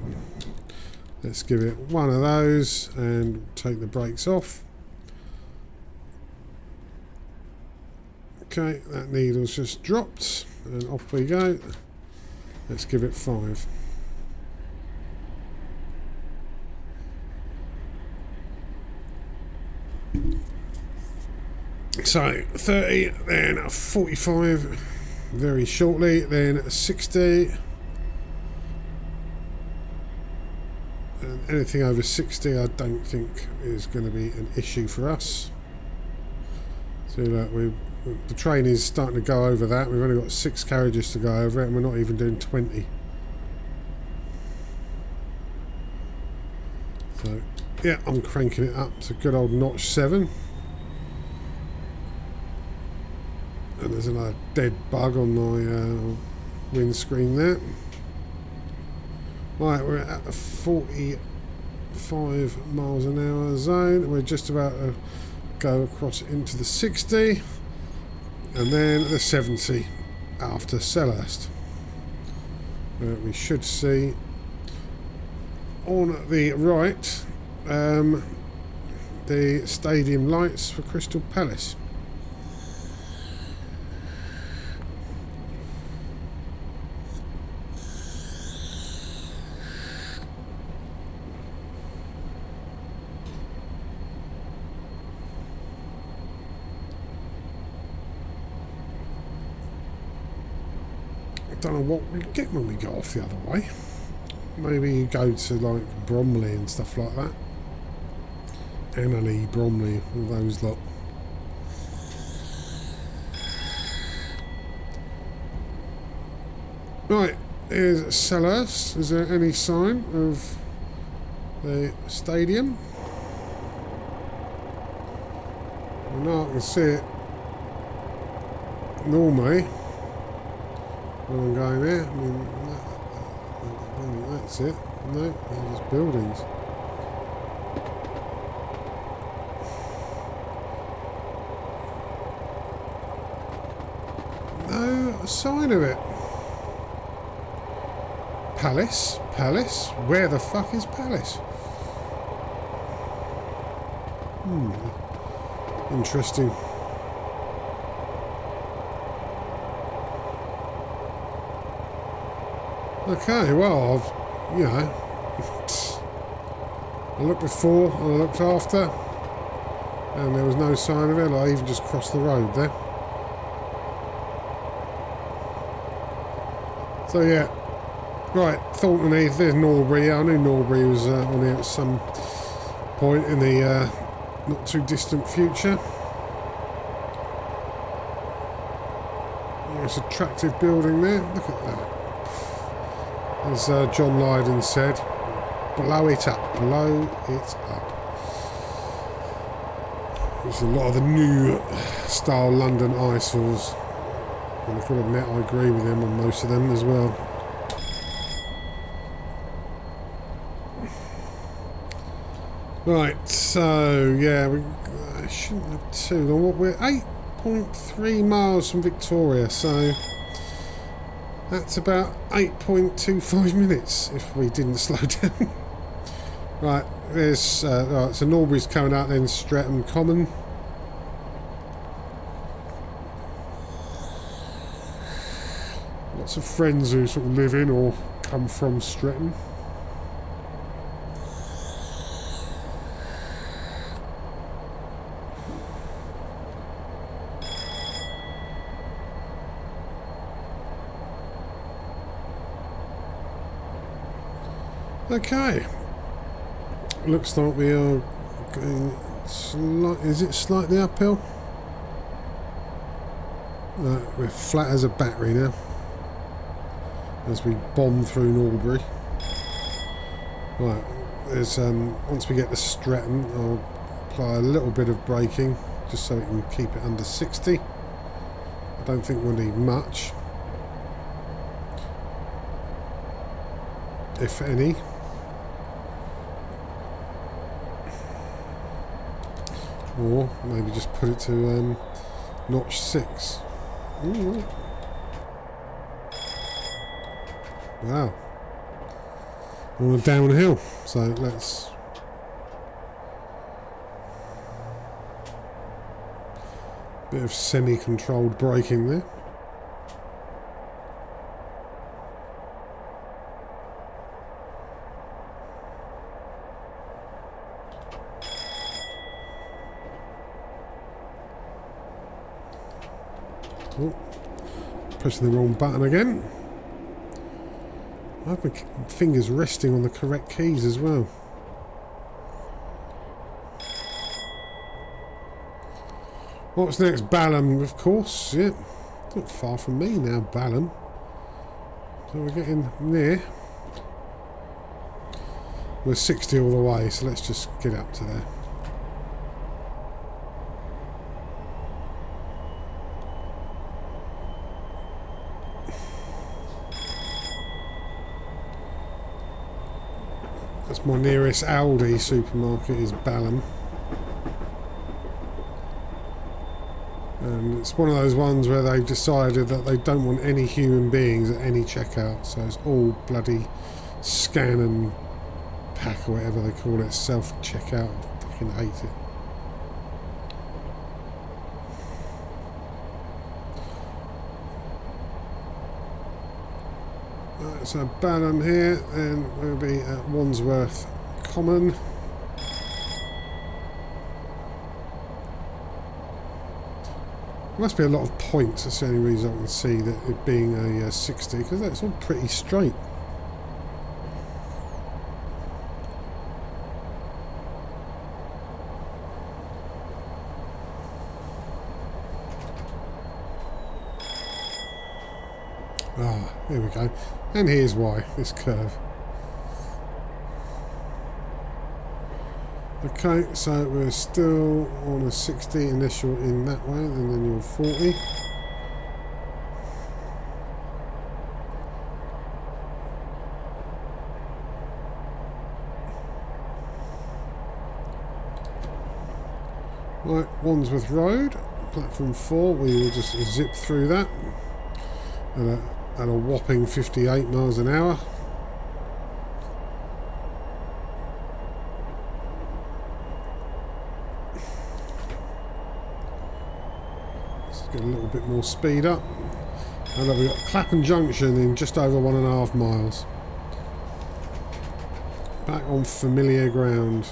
let's give it one of those and take the brakes off. Okay, that needle's just dropped and off we go. Let's give it 5. So 30, then 45 very shortly, then 60, and anything over 60 I don't think is going to be an issue for us. So look, the train is starting to go over that. We've only got 6 carriages to go over it and we're not even doing 20. So yeah, I'm cranking it up to good old notch 7. And there's another dead bug on my windscreen there. Right, we're at the 45 miles an hour zone. We're just about to go across into the 60 and then the 70 after Selhurst. We should see on the right the stadium lights for Crystal Palace. I don't know what we get when we go off the other way. Maybe you go to like Bromley and stuff like that. Annerley, Bromley, all those lot. Right, here's Selhurst. Is there any sign of the stadium? Well, no, I can see it normally when I'm going there. I mean, that's it. No, they're just buildings. No sign of it. Palace? Palace? Where the fuck is Palace? Interesting. Okay, well, I've, I looked before and I looked after, and there was no sign of it. I even just crossed the road there. So yeah, right, Thornton Heath, there's Norbury. I knew Norbury was on here at some point in the not too distant future. Nice attractive building there, look at that. As John Lydon said, blow it up, blow it up. There's a lot of the new style London eyesores. And I could admit I agree with him on most of them as well. Right, so yeah, we shouldn't have too long. We're 8.3 miles from Victoria, so that's about 8.25 minutes if we didn't slow down. Right, there's right, so Norbury's coming out, then Streatham Common. Lots of friends who sort of live in or come from Streatham. Okay, looks like we are going is it slightly uphill? We're flat as a battery now as we bomb through Norbury. Right, there's once we get to Streatham, I'll apply a little bit of braking just so we can keep it under 60. I don't think we'll need much, if any. Or maybe just put it to notch 6. Ooh. Wow. On a downhill. So let's... Bit of semi-controlled braking there. Oh, pressing the wrong button again. I have my fingers resting on the correct keys as well. What's next? Balham, of course. Yep. Not far from me now, Balham. So we're getting near. We're 60 all the way, so let's just get up to there. That's my nearest Aldi supermarket is Balham. And it's one of those ones where they've decided that they don't want any human beings at any checkout, so it's all bloody scan and pack or whatever they call it, self-checkout. I fucking hate it. Right, so Balham here, then we'll be at Wandsworth Common. Must be a lot of points, that's the only reason I can see that it being a 60, because that's all pretty straight. Ah, here we go. And here's why, this curve. Okay, so we're still on a 60 initial in that way, and then you're 40. Right, Wandsworth Road, platform 4, we will just zip through that at a whopping 58 miles an hour. Get a little bit more speed up, and then we've got Clapham Junction in just over 1.5 miles. Back on familiar ground.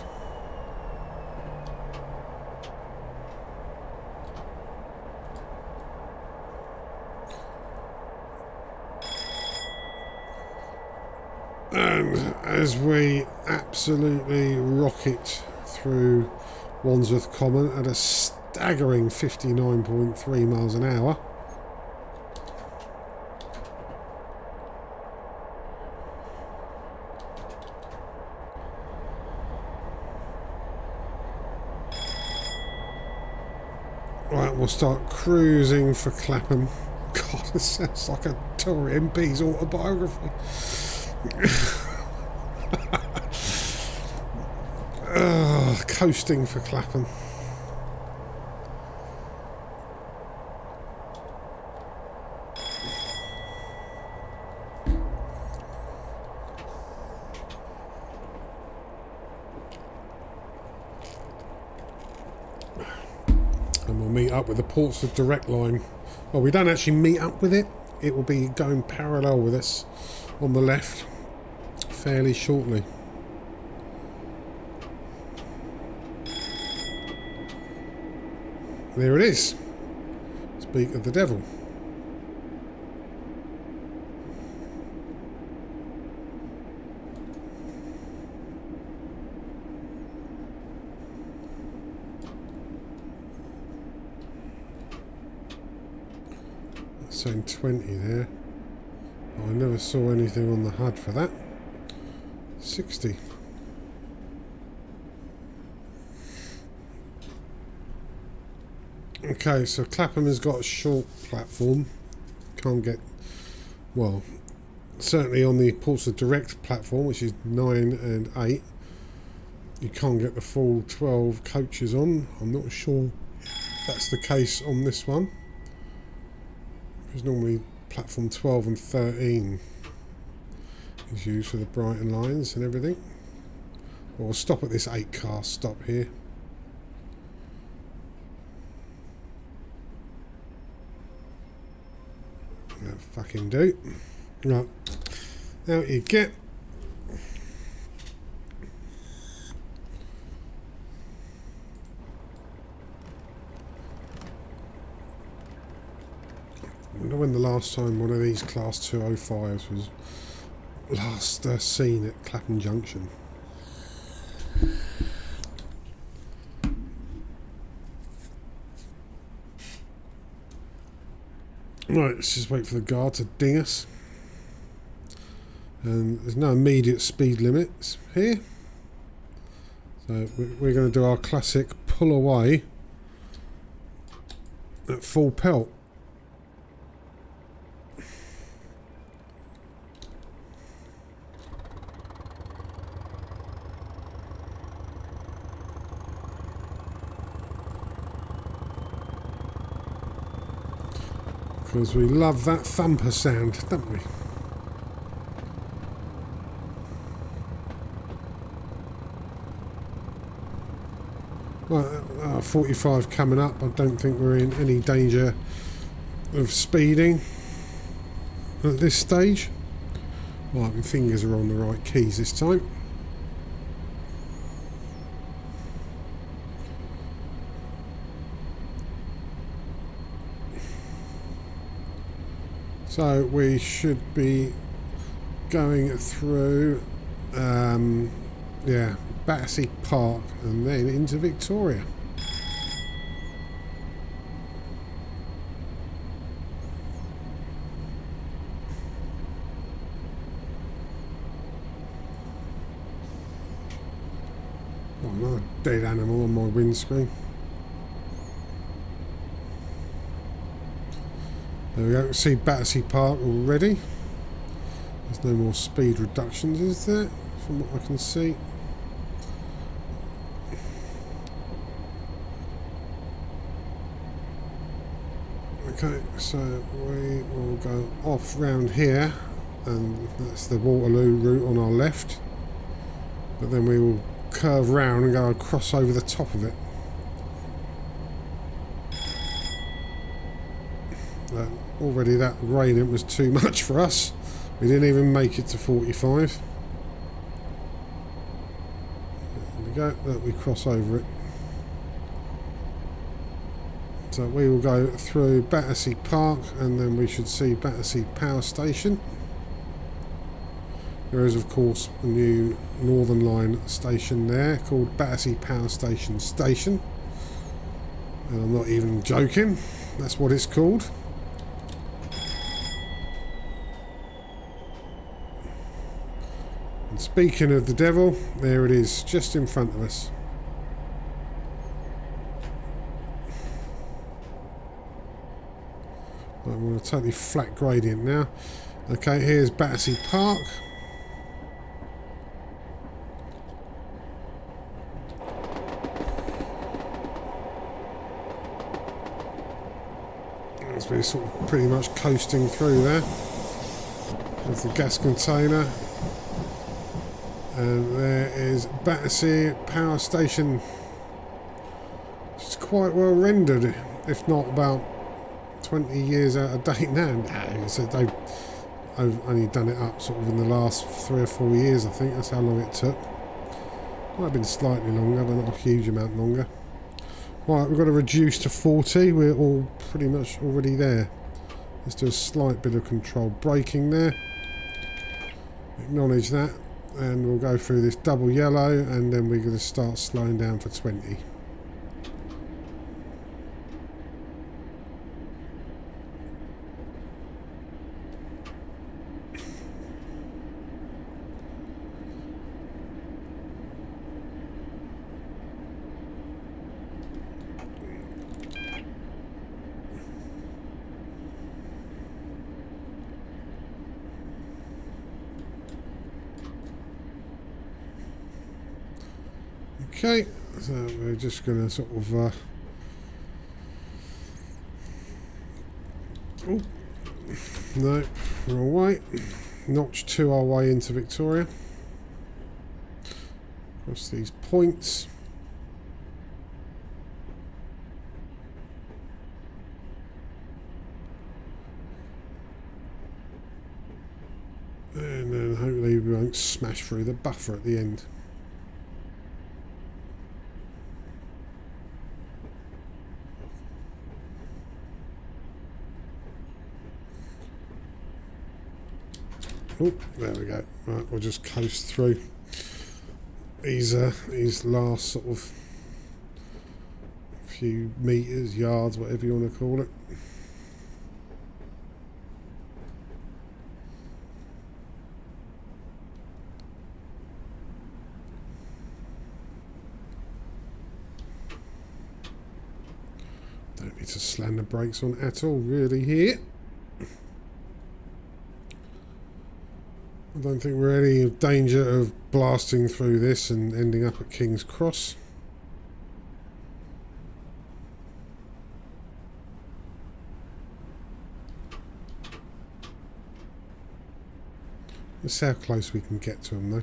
And as we absolutely rocket through Wandsworth Common at a staggering 59.3 miles an hour. Right, we'll start cruising for Clapham. God, this sounds like a Tory MP's autobiography. Coasting for Clapham. And we'll meet up with the Portsmouth Direct line. Well, we don't actually meet up with it. It will be going parallel with us on the left fairly shortly. There it is. Speak of the devil. Saying 20 there. Oh, I never saw anything on the HUD for that. 60. Okay, so Clapham has got a short platform. Can't get, well, certainly on the Portsmouth Direct platform, which is 9 and 8, you can't get the full 12 coaches on. I'm not sure that's the case on this one. There's normally platform 12 and 13 is used for the Brighton lines and everything. We'll stop at this 8 car stop here. That'll fucking do. Right, out you get. I wonder when the last time one of these Class 205s was last seen at Clapham Junction. Right, let's just wait for the guard to ding us. And there's no immediate speed limits here. So we're going to do our classic pull away at full pelt. Because we love that thumper sound, don't we? Well, 45 coming up. I don't think we're in any danger of speeding at this stage. Right, my fingers are on the right keys this time. So we should be going through, yeah, Battersea Park and then into Victoria. Oh, another dead animal on my windscreen. There we go, see Battersea Park already. There's no more speed reductions, is there? From what I can see. Okay, so we will go off round here, and that's the Waterloo route on our left. But then we will curve round and go across over the top of it. Already that gradient was too much for us. We didn't even make it to 45. There we go, look, we cross over it. So we will go through Battersea Park and then we should see Battersea Power Station. There is of course a new Northern Line station there called Battersea Power Station Station. And I'm not even joking, that's what it's called. And speaking of the devil, there it is, just in front of us. I'm on a totally flat gradient now. Okay, here's Battersea Park. As we're sort of pretty much coasting through there. There's the gas container. And there is Battersea Power Station. It's quite well rendered, if not about 20 years out of date now. No, so they've only done it up sort of in the last 3 or 4 years, I think. That's how long it took. Might have been slightly longer, but not a huge amount longer. Right, we've got to reduce to 40. We're all pretty much already there. Let's do a slight bit of control braking there. Acknowledge that. And we'll go through this double yellow and then we're going to start slowing down for 20. Okay, so we're just going to sort of oh, no, wrong way. Notch to our way into Victoria. Across these points. And then hopefully we won't smash through the buffer at the end. Oh, there we go. Right, we'll just coast through these last sort of few meters, yards, whatever you want to call it. Don't need to slam the brakes on at all, really, here. I don't think we're in any danger of blasting through this and ending up at King's Cross. Let's see how close we can get to them though.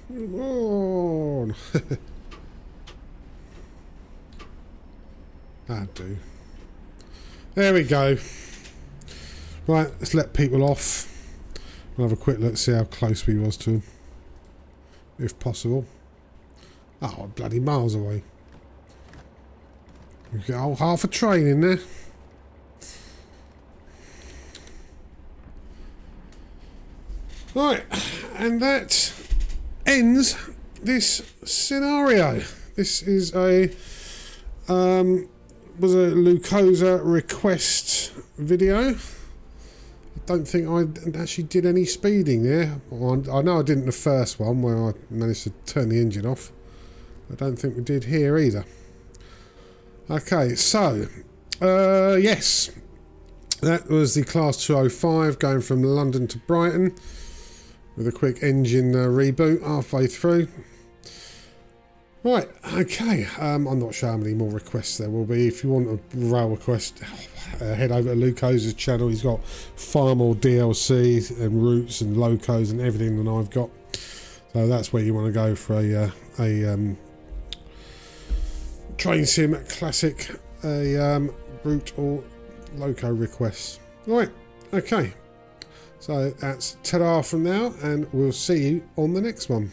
Come on. That'd do. There we go. Right, let's let people off. We'll have a quick look, see how close we was to them, if possible. Oh, bloody miles away. We've got a whole half a train in there. Right, and that ends this scenario. This is a was a Lucosa request video. I don't think I actually did any speeding there. I know I didn't the first one where I managed to turn the engine off. I don't think we did here either. Okay, so yes, that was the Class 205 going from London to Brighton with a quick engine reboot halfway through. Right, okay, I'm not sure how many more requests there will be. If you want a rail request, head over to Lucosa's channel. He's got far more DLC and routes and locos and everything than I've got. So that's where you want to go for a train sim classic, a route or loco requests. Right, okay. So that's ta-da from now, and we'll see you on the next one.